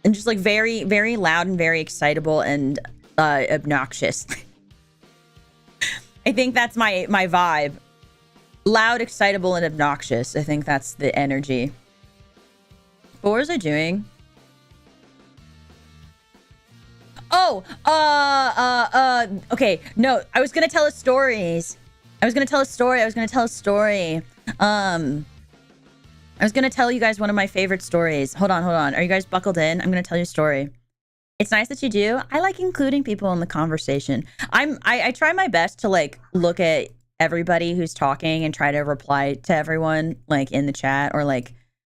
And just like very, very loud and very excitable and obnoxious. I think that's my vibe. Loud, excitable, and obnoxious. I think that's the energy. What was I doing? Oh, okay. No, I was gonna tell a story. I was gonna tell you guys one of my favorite stories. Hold on. Are you guys buckled in? I'm gonna tell you a story. It's nice that you do. I like including people in the conversation. I try my best to like look at everybody who's talking and try to reply to everyone like in the chat or like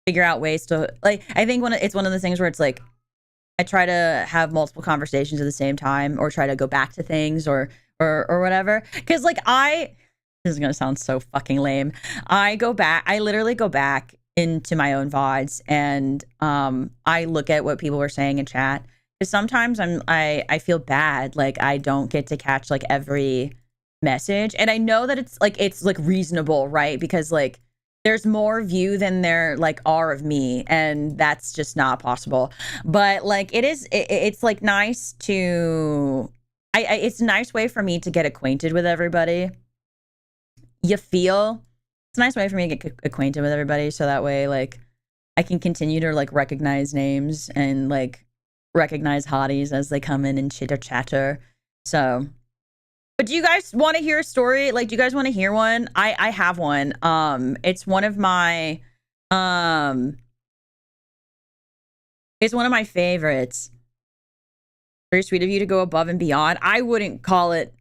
figure out ways to like. I think it's one of the things where it's like I try to have multiple conversations at the same time or try to go back to things or whatever. Because like this is gonna sound so fucking lame. I literally go back into my own VODs and I look at what people were saying in chat. Because sometimes I feel bad, like I don't get to catch like every message. And I know that it's like reasonable, right? Because like there's more view than there like are of me, and that's just not possible. But like it's like nice to it's a nice way for me to get acquainted with everybody. It's a nice way for me to get acquainted with everybody, so that way like I can continue to like recognize names and like recognize hotties as they come in and chitter chatter. So, but do you guys want to hear a story? Like, do you guys want to hear one? I have one. It's one of my favorites. Very sweet of you to go above and beyond. I wouldn't call it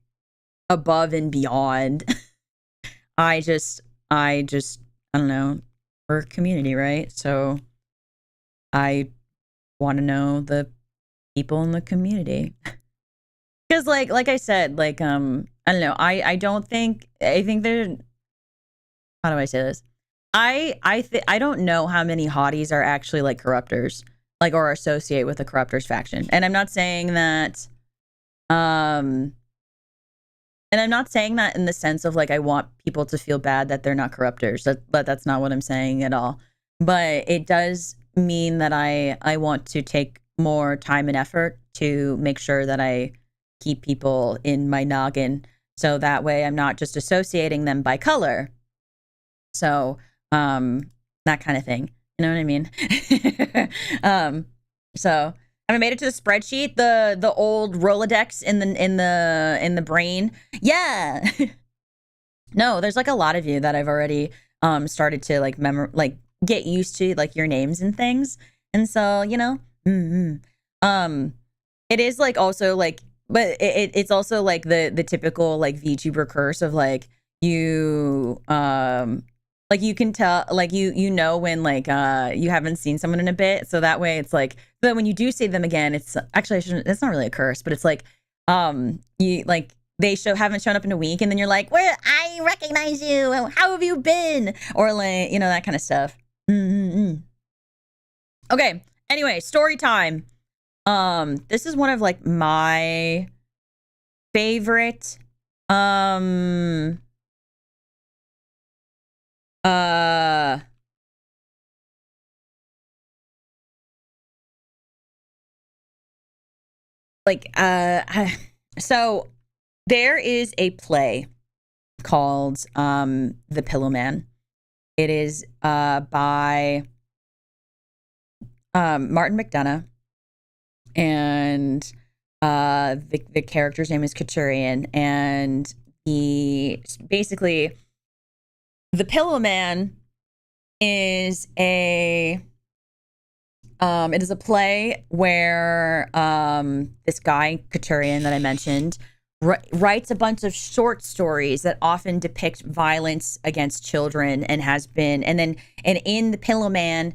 above and beyond. I don't know. We're a community, right? So I want to know the people in the community. Because like I said, like I don't know. I think there. How do I say this? I don't know how many hotties are actually like corruptors, like or associate with the corruptors faction. And I'm not saying that. And I'm not saying that in the sense of like I want people to feel bad that they're not corruptors. But that's not what I'm saying at all. But it does mean that I want to take more time and effort to make sure that I keep people in my noggin, so that way I'm not just associating them by color. So that kind of thing. You know what I mean? So I made it to the spreadsheet, the old Rolodex in the brain. Yeah. No, there's like a lot of you that I've already started to like get used to like your names and things. And so, you know, it is like also like, but it's also like the typical like VTuber curse of like you like you can tell like you know when like you haven't seen someone in a bit, so that way it's like, but when you do see them again, it's actually it's not really a curse, but it's like you like they haven't shown up in a week, and then you're like, where, I recognize you, how have you been, or like, you know, that kind of stuff. Okay, anyway, story time. This is one of like my favorite so there is a play called The Pillowman. It is by Martin McDonough, and the character's name is Couturian, and basically the Pillowman is it is a play where this guy Couturian that I mentioned writes a bunch of short stories that often depict violence against children, and in the Pillowman,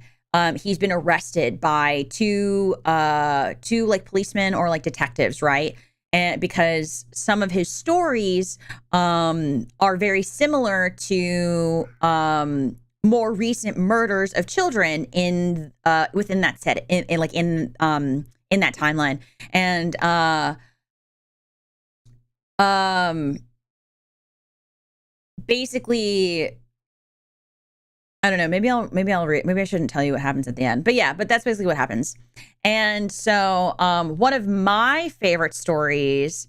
he's been arrested by two like policemen or like detectives, right? And because some of his stories are very similar to more recent murders of children in within that set in that timeline. And basically, I don't know, maybe I shouldn't tell you what happens at the end, but that's basically what happens. And so one of my favorite stories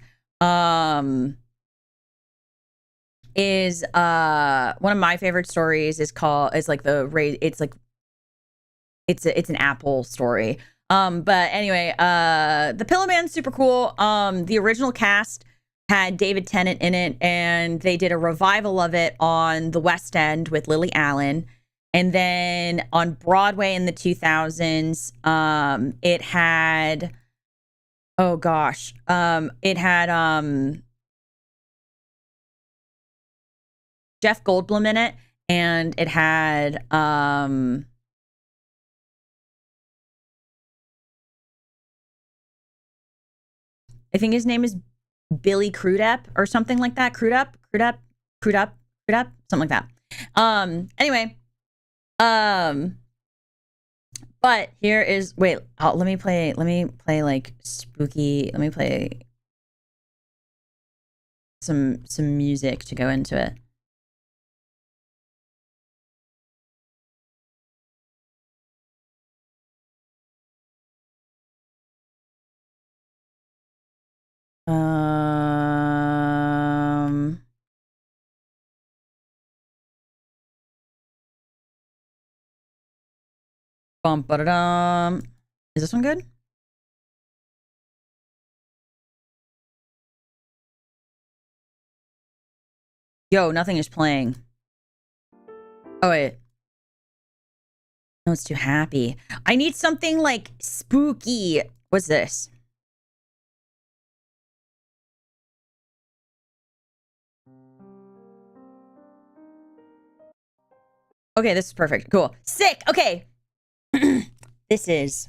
is it's an Apple story. But anyway, The Pillowman's super cool. The original cast had David Tennant in it, and they did a revival of it on the West End with Lily Allen. And then on Broadway in the 2000s, it had Jeff Goldblum in it, and it had I think his name is Billy Crudup or something like that. Crudup, something like that. Anyway, but here is let me play like spooky. Let me play some music to go into it. Bum, ba-da-dum. Is this one good? Yo, nothing is playing. Oh, wait. No, it's too happy. I need something like spooky. What's this? Okay, this is perfect. Cool. Sick. Okay. This is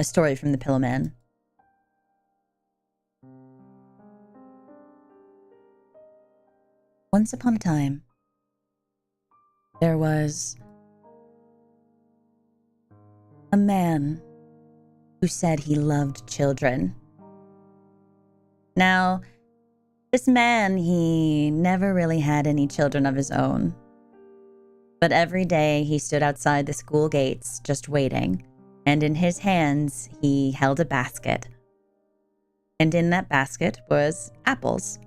a story from The Pillowman. Once upon a time, there was a man who said he loved children. Now, this man, he never really had any children of his own. But every day he stood outside the school gates just waiting, and in his hands he held a basket. And in that basket was apples.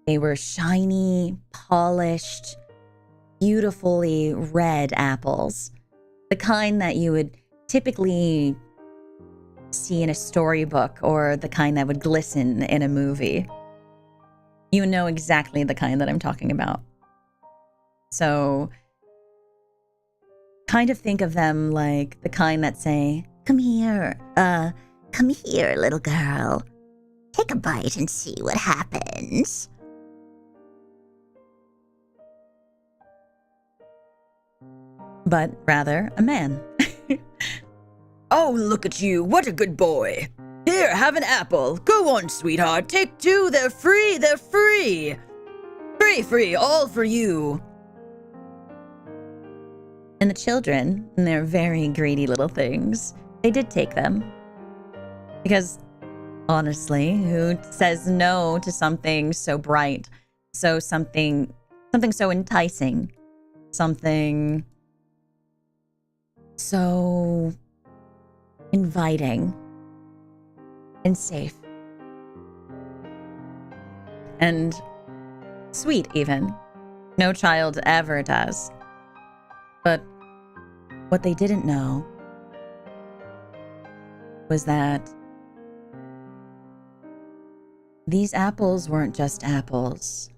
They were shiny, polished, beautifully red apples. The kind that you would typically see in a storybook, or the kind that would glisten in a movie. You know exactly the kind that I'm talking about. So, kind of think of them like the kind that say, come here, little girl. Take a bite and see what happens. But rather a man. Oh, look at you. What a good boy. Here, have an apple. Go on, sweetheart. Take 2. They're free. They're free. Free, all for you. And the children, and their very greedy little things, they did take them. Because, honestly, who says no to something so bright, something so enticing, something so inviting and safe and sweet even. No child ever does. But what they didn't know was that these apples weren't just apples.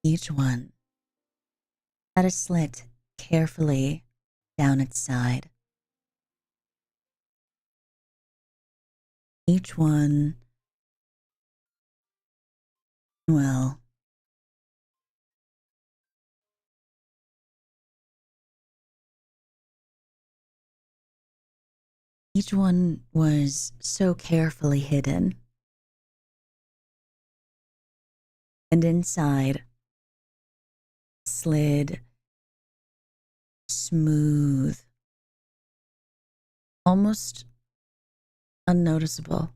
Each one had a slit carefully down its side. Each one, well, each one was so carefully hidden. And inside slid smooth, almost unnoticeable,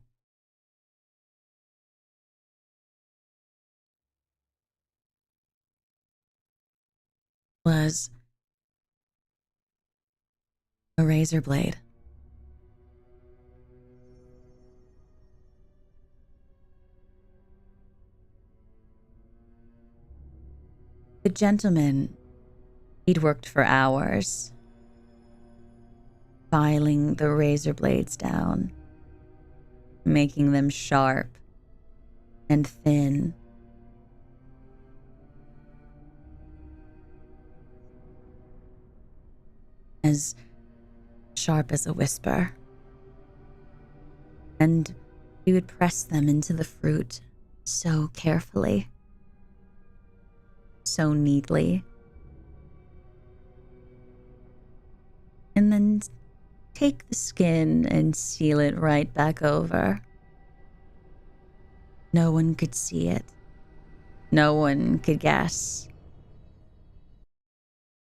was a razor blade. The gentleman, he'd worked for hours, filing the razor blades down, making them sharp and thin. As sharp as a whisper. And he would press them into the fruit so carefully, so neatly. And then take the skin and seal it right back over. No one could see it. No one could guess.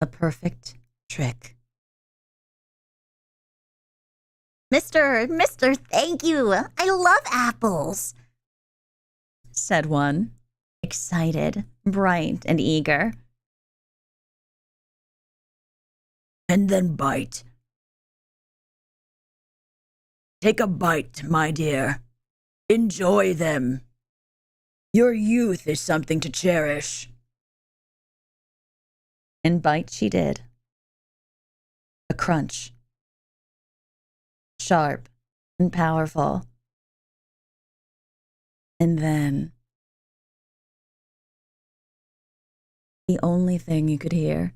A perfect trick. Mister, thank you. I love apples, said one, excited, bright, and eager. And then bite. Take a bite, my dear. Enjoy them. Your youth is something to cherish. And bite she did. A crunch. Sharp and powerful. And then the only thing you could hear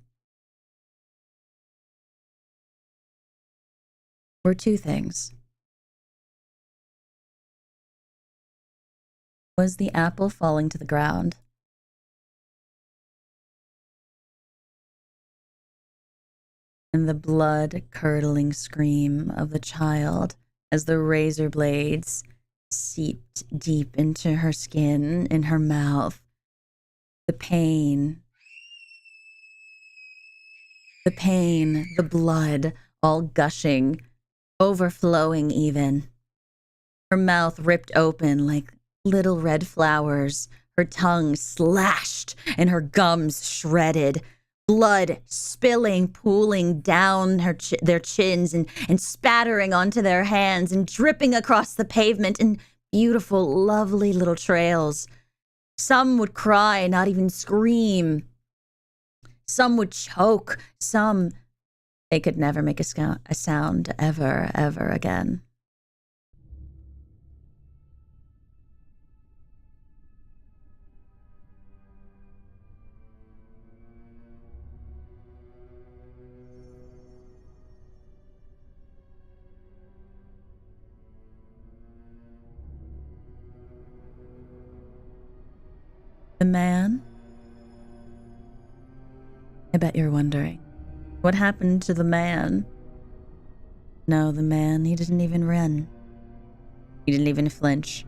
were two things. Was the apple falling to the ground, and the blood-curdling scream of the child as the razor blades seeped deep into her skin, in her mouth. The pain, the blood all gushing, overflowing even. Her mouth ripped open like little red flowers, her tongue slashed and her gums shredded. Blood spilling, pooling down their chins and spattering onto their hands and dripping across the pavement in beautiful, lovely little trails. Some would cry, not even scream. Some would choke. Some They could never make a sound ever again. The man? I bet you're wondering, what happened to the man? No, the man, he didn't even run. He didn't even flinch.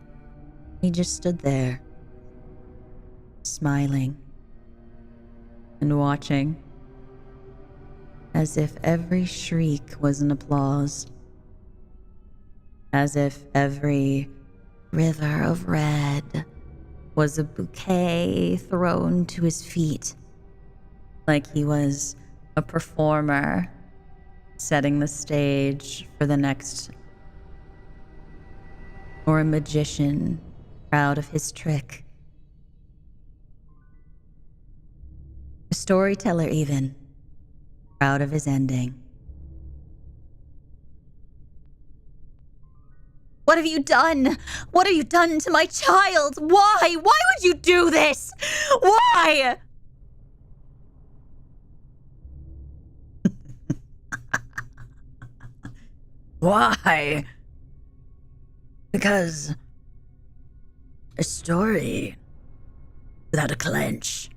He just stood there, smiling and watching, as if every shriek was an applause, as if every river of red was a bouquet thrown to his feet, like he was a performer setting the stage for the next, or a magician proud of his trick, a storyteller even proud of his ending. What have you done? What have you done to my child? Why? Why would you do this? Why? Why? Because a story without a clench,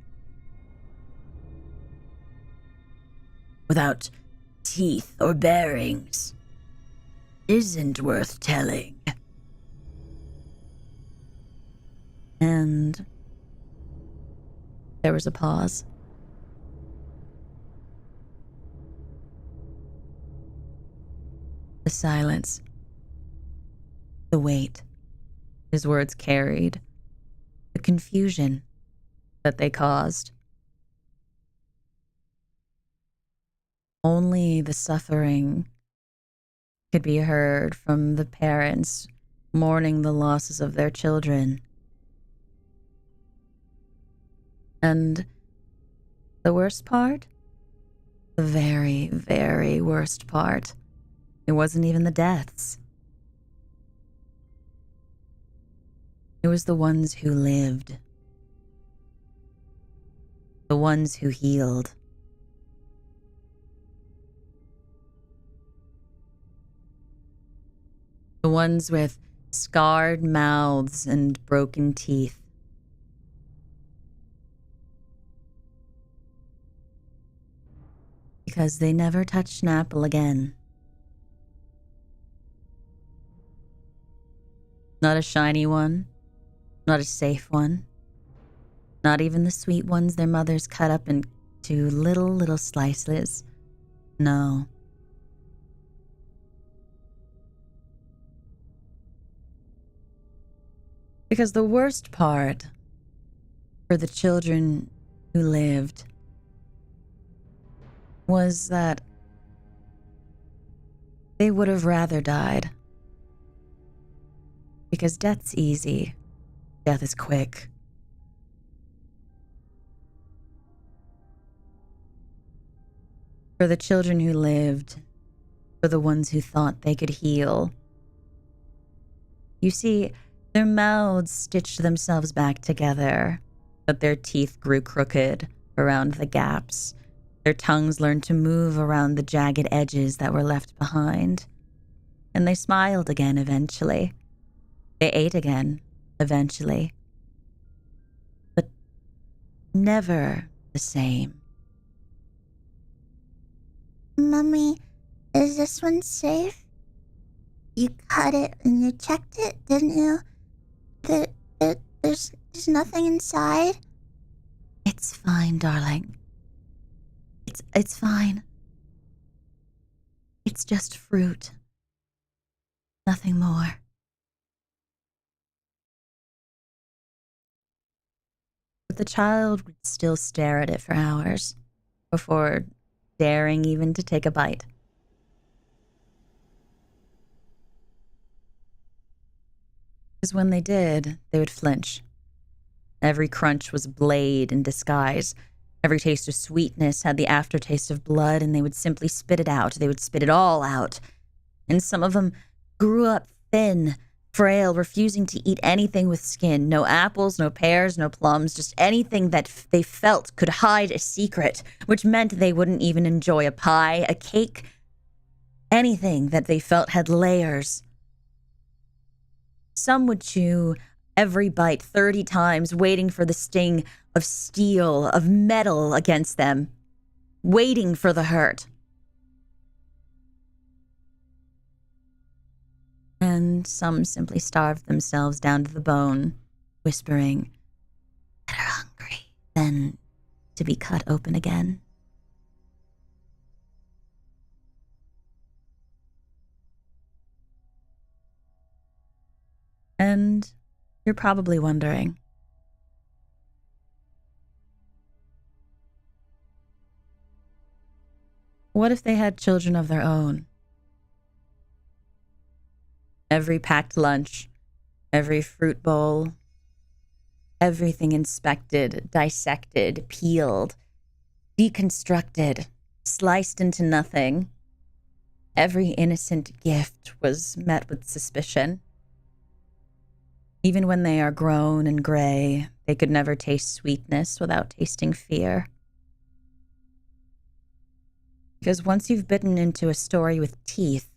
without teeth or bearings, isn't worth telling. And there was a pause. The silence. The weight his words carried. The confusion that they caused. Only the suffering could be heard from the parents mourning the losses of their children. And the worst part? The very, very worst part. It wasn't even the deaths. It was the ones who lived. The ones who healed. The ones with scarred mouths and broken teeth. Because they never touched Snapple again. Not a shiny one. Not a safe one. Not even the sweet ones their mothers cut up into little slices. No. Because the worst part for the children who lived was that they would have rather died. Because death's easy. Death is quick. For the children who lived, for the ones who thought they could heal. You see, their mouths stitched themselves back together, but their teeth grew crooked around the gaps. Their tongues learned to move around the jagged edges that were left behind. And they smiled again eventually. They ate again eventually. But never the same. Mummy, is this one safe? You cut it and you checked it, didn't you? There's nothing inside? It's fine, darling. It's fine. It's just fruit. Nothing more. But the child would still stare at it for hours before daring even to take a bite. Because when they did, they would flinch. Every crunch was blade in disguise. Every taste of sweetness had the aftertaste of blood, and they would simply spit it out. They would spit it all out. And some of them grew up thin, frail, refusing to eat anything with skin. No apples, no pears, no plums, just anything that they felt could hide a secret, which meant they wouldn't even enjoy a pie, a cake, anything that they felt had layers. Some would chew every bite 30 times, waiting for the sting of steel, of metal against them, waiting for the hurt. And some simply starved themselves down to the bone, whispering, "Better hungry than to be cut open again." And you're probably wondering, what if they had children of their own? Every packed lunch, every fruit bowl, everything inspected, dissected, peeled, deconstructed, sliced into nothing. Every innocent gift was met with suspicion. Even when they are grown and gray, they could never taste sweetness without tasting fear. Because once you've bitten into a story with teeth,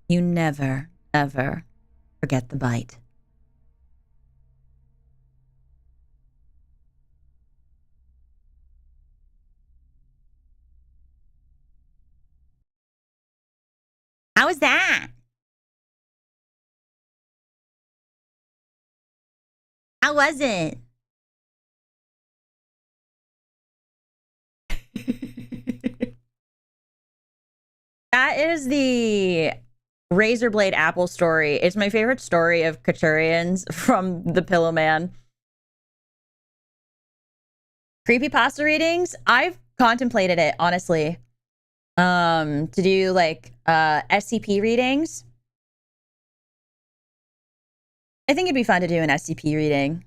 you never, ever forget the bite. How was that? How was it? That is the razor blade apple story. It's my favorite story of Katurian's from the Pillow Man. Creepypasta readings? I've contemplated it, honestly. To do like SCP readings. I think it'd be fun to do an SCP reading.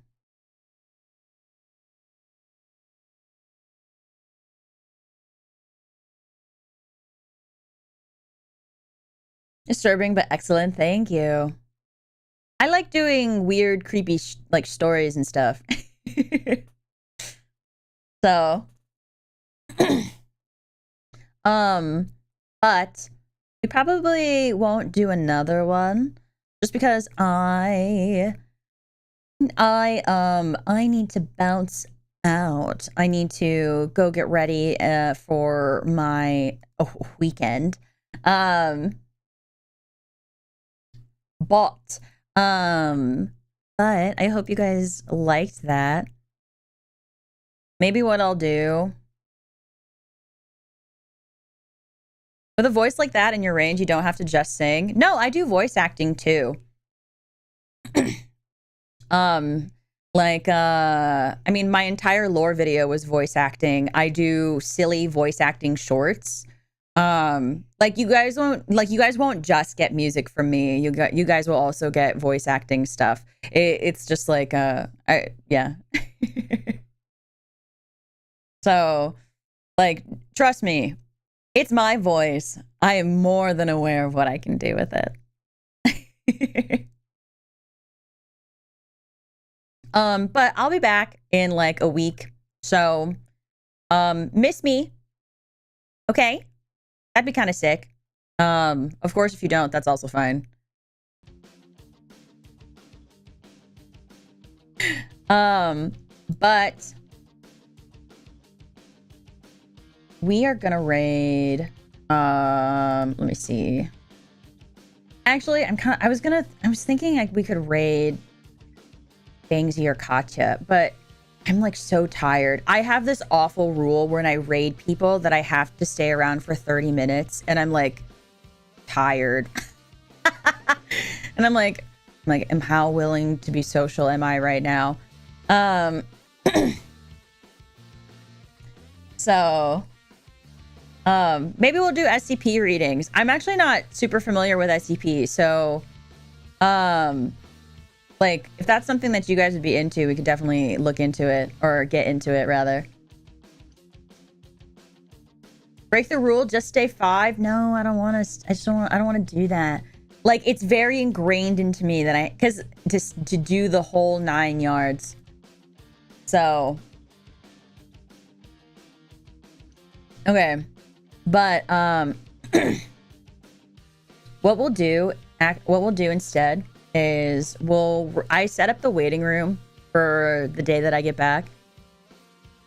Disturbing but excellent. Thank you. I like doing weird, creepy like stories and stuff. So, but we probably won't do another one just because I need to bounce out. I need to go get ready for my weekend. But I hope you guys liked that. Maybe what I'll do with a voice like that in your range, you don't have to just sing. No, I do voice acting too. I mean, my entire lore video was voice acting. I do silly voice acting shorts. Like you guys won't just get music from me. You guys will also get voice acting stuff. It's just like yeah. So, like, trust me, it's my voice. I am more than aware of what I can do with it. But I'll be back in like a week. So, miss me. Okay? That'd be kind of sick. Of course, if you don't, that's also fine. But we are gonna raid. Let me see. Actually, I was thinking like we could raid Bangsy or Katya, but I'm like so tired. I have this awful rule when I raid people that I have to stay around for 30 minutes, and I'm like tired. And I'm like, how willing to be social am I right now? So maybe we'll do SCP readings. I'm actually not super familiar with SCP, so Like, if that's something that you guys would be into, we could definitely look into it, or get into it, rather. Break the rule, just stay 5? No, I don't want to, I don't want to do that. Like, it's very ingrained into me that because just to do the whole 9 yards. So. Okay. But, what we'll do instead is I set up the waiting room for the day that I get back.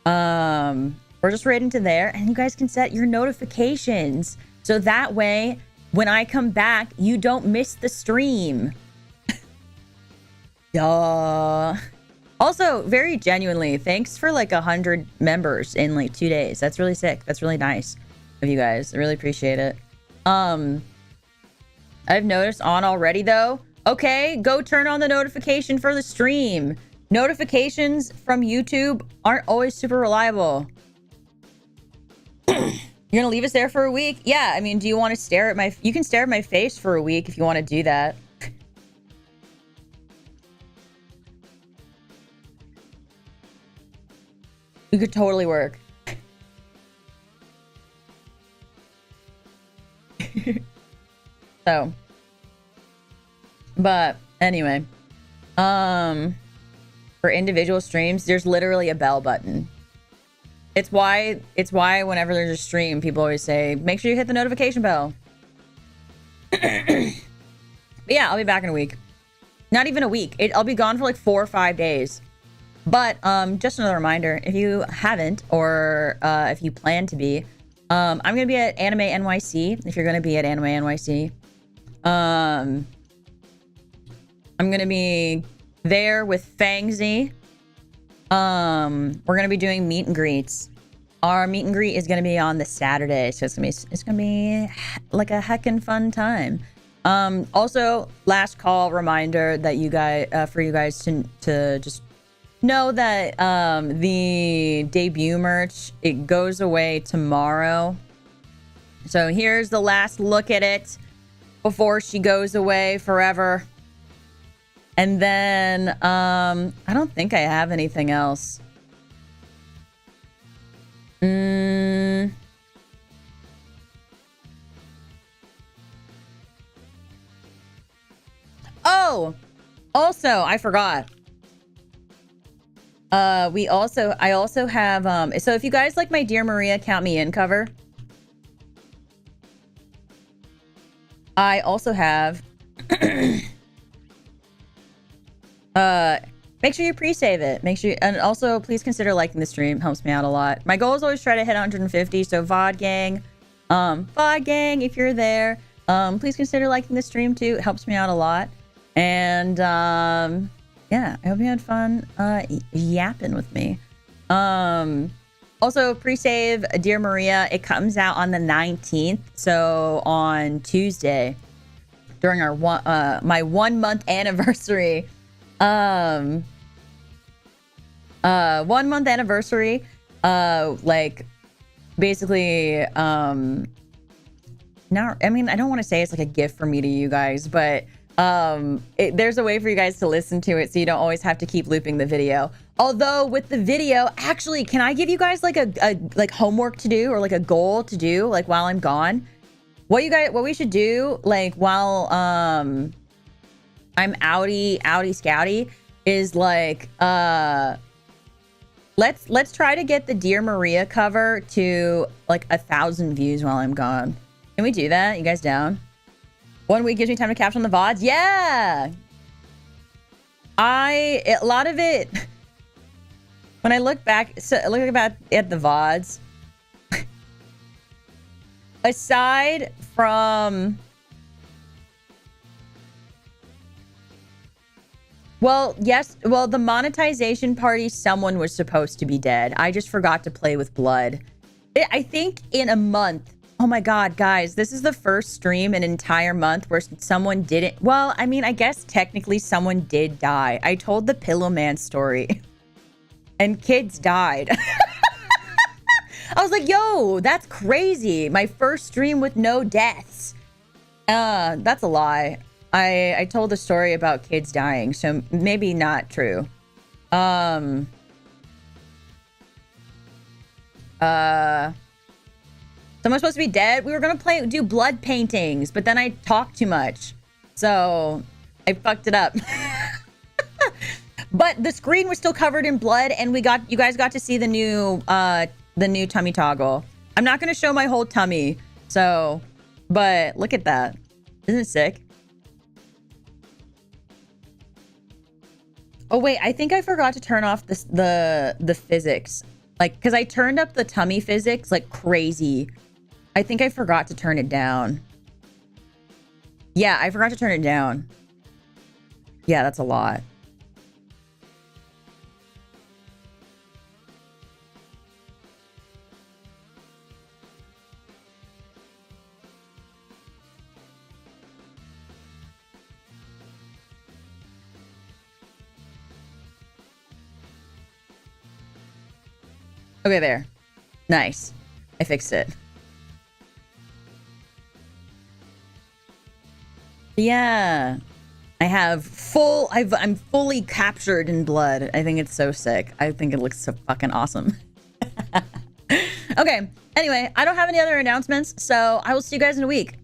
We're just right into there, and you guys can set your notifications. So that way, when I come back, you don't miss the stream. Duh. Also, very genuinely, thanks for like 100 members in like 2 days. That's really sick. That's really nice of you guys. I really appreciate it. I've noticed on already though. Okay, go turn on the notification for the stream. Notifications from YouTube aren't always super reliable. You're gonna leave us there for a week? Yeah, I mean, do you want to stare at you can stare at my face for a week if you want to do that. We could totally work. So, but anyway, for individual streams, there's literally a bell button. It's why whenever there's a stream, people always say, make sure you hit the notification bell. But yeah, I'll be back in a week. Not even a week. I'll be gone for like 4 or 5 days. But just another reminder, if you haven't, or if you plan to be, I'm going to be at Anime NYC. If you're going to be at Anime NYC, I'm going to be there with Fangsy. We're going to be doing meet and greets. Our meet and greet is going to be on the Saturday, so it's going to be like a heckin' fun time. Also, last call reminder that you guys, for you guys to just know that the debut merch, it goes away tomorrow. So here's the last look at it before she goes away forever. And then I don't think I have anything else. Oh, also, I forgot. I also have, so if you guys like my Dear Maria Count Me In cover, I also have, make sure you pre-save it. Make sure, and also please consider liking the stream. Helps me out a lot. My goal is always try to hit 150. So VOD gang, if you're there, please consider liking the stream too. It helps me out a lot. And, yeah, I hope you had fun yapping with me. Also, pre-save Dear Maria. It comes out on the 19th, so on Tuesday, during our my 1 month anniversary. 1 month anniversary. Like, basically, now, I mean, I don't want to say it's like a gift for me to you guys, but there's a way for you guys to listen to it so you don't always have to keep looping the video. Although with the video, actually, can I give you guys like a like homework to do, or like a goal to do, like while I'm gone? What we should do, like while I'm outie scouty, is like let's try to get the Dear Maria cover to like 1,000 views while I'm gone. Can we do that? You guys down? 1 week gives me time to caption the VODs. Yeah. A lot of it, when I look back, at the VODs, aside from, the monetization party, someone was supposed to be dead. I just forgot to play with blood. I think in a month. Oh my God, guys, this is the first stream an entire month where someone didn't. Well, I mean, I guess technically someone did die. I told the Pillow Man story and kids died. I was like, yo, that's crazy. My first stream with no deaths. That's a lie. I told a story about kids dying, so maybe not true. Someone's supposed to be dead. We were gonna do blood paintings, but then I talked too much, so I fucked it up. But the screen was still covered in blood, and you guys got to see the new tummy toggle. I'm not gonna show my whole tummy, so, but look at that. Isn't it sick? Oh wait, I think I forgot to turn off the physics. Like, because I turned up the tummy physics like crazy. I think I forgot to turn it down. Yeah, I forgot to turn it down. Yeah, that's a lot. Okay, there. Nice. I fixed it. Yeah. I'm fully captured in blood. I think it's so sick. I think it looks so fucking awesome. Okay. Anyway, I don't have any other announcements, so I will see you guys in a week.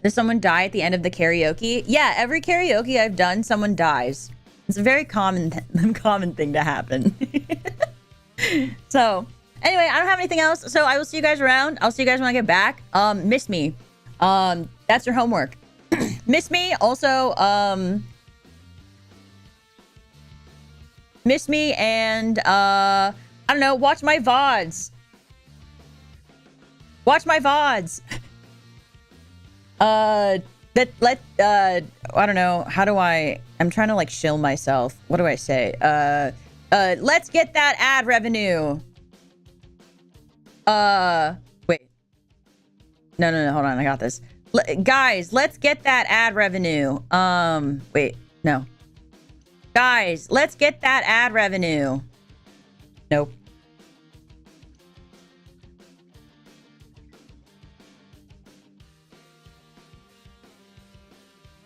Does someone die at the end of the karaoke? Yeah, every karaoke I've done, someone dies. It's a very common thing to happen. So, anyway, I don't have anything else. So I will see you guys around. I'll see you guys when I get back. Miss me. That's your homework. Miss me. Also, miss me and I don't know. Watch my VODs. Watch my VODs. I don't know. I'm trying to like shill myself. What do I say? Let's get that ad revenue. Wait. No, hold on. I got this. Guys, let's get that ad revenue. Wait, no. Guys, let's get that ad revenue. Nope.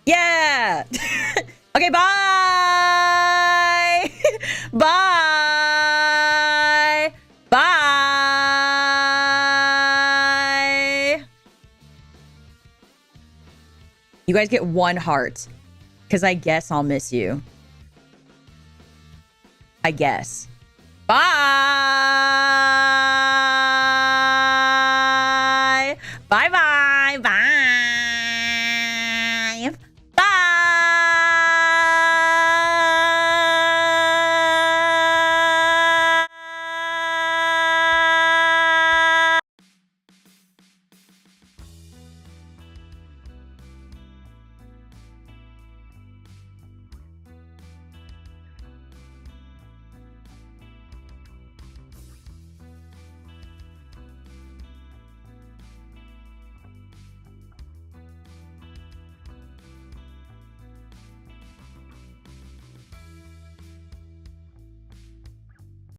Yeah. Okay, bye. Bye. Bye. You guys get 1 heart. Because I guess I'll miss you. I guess. Bye.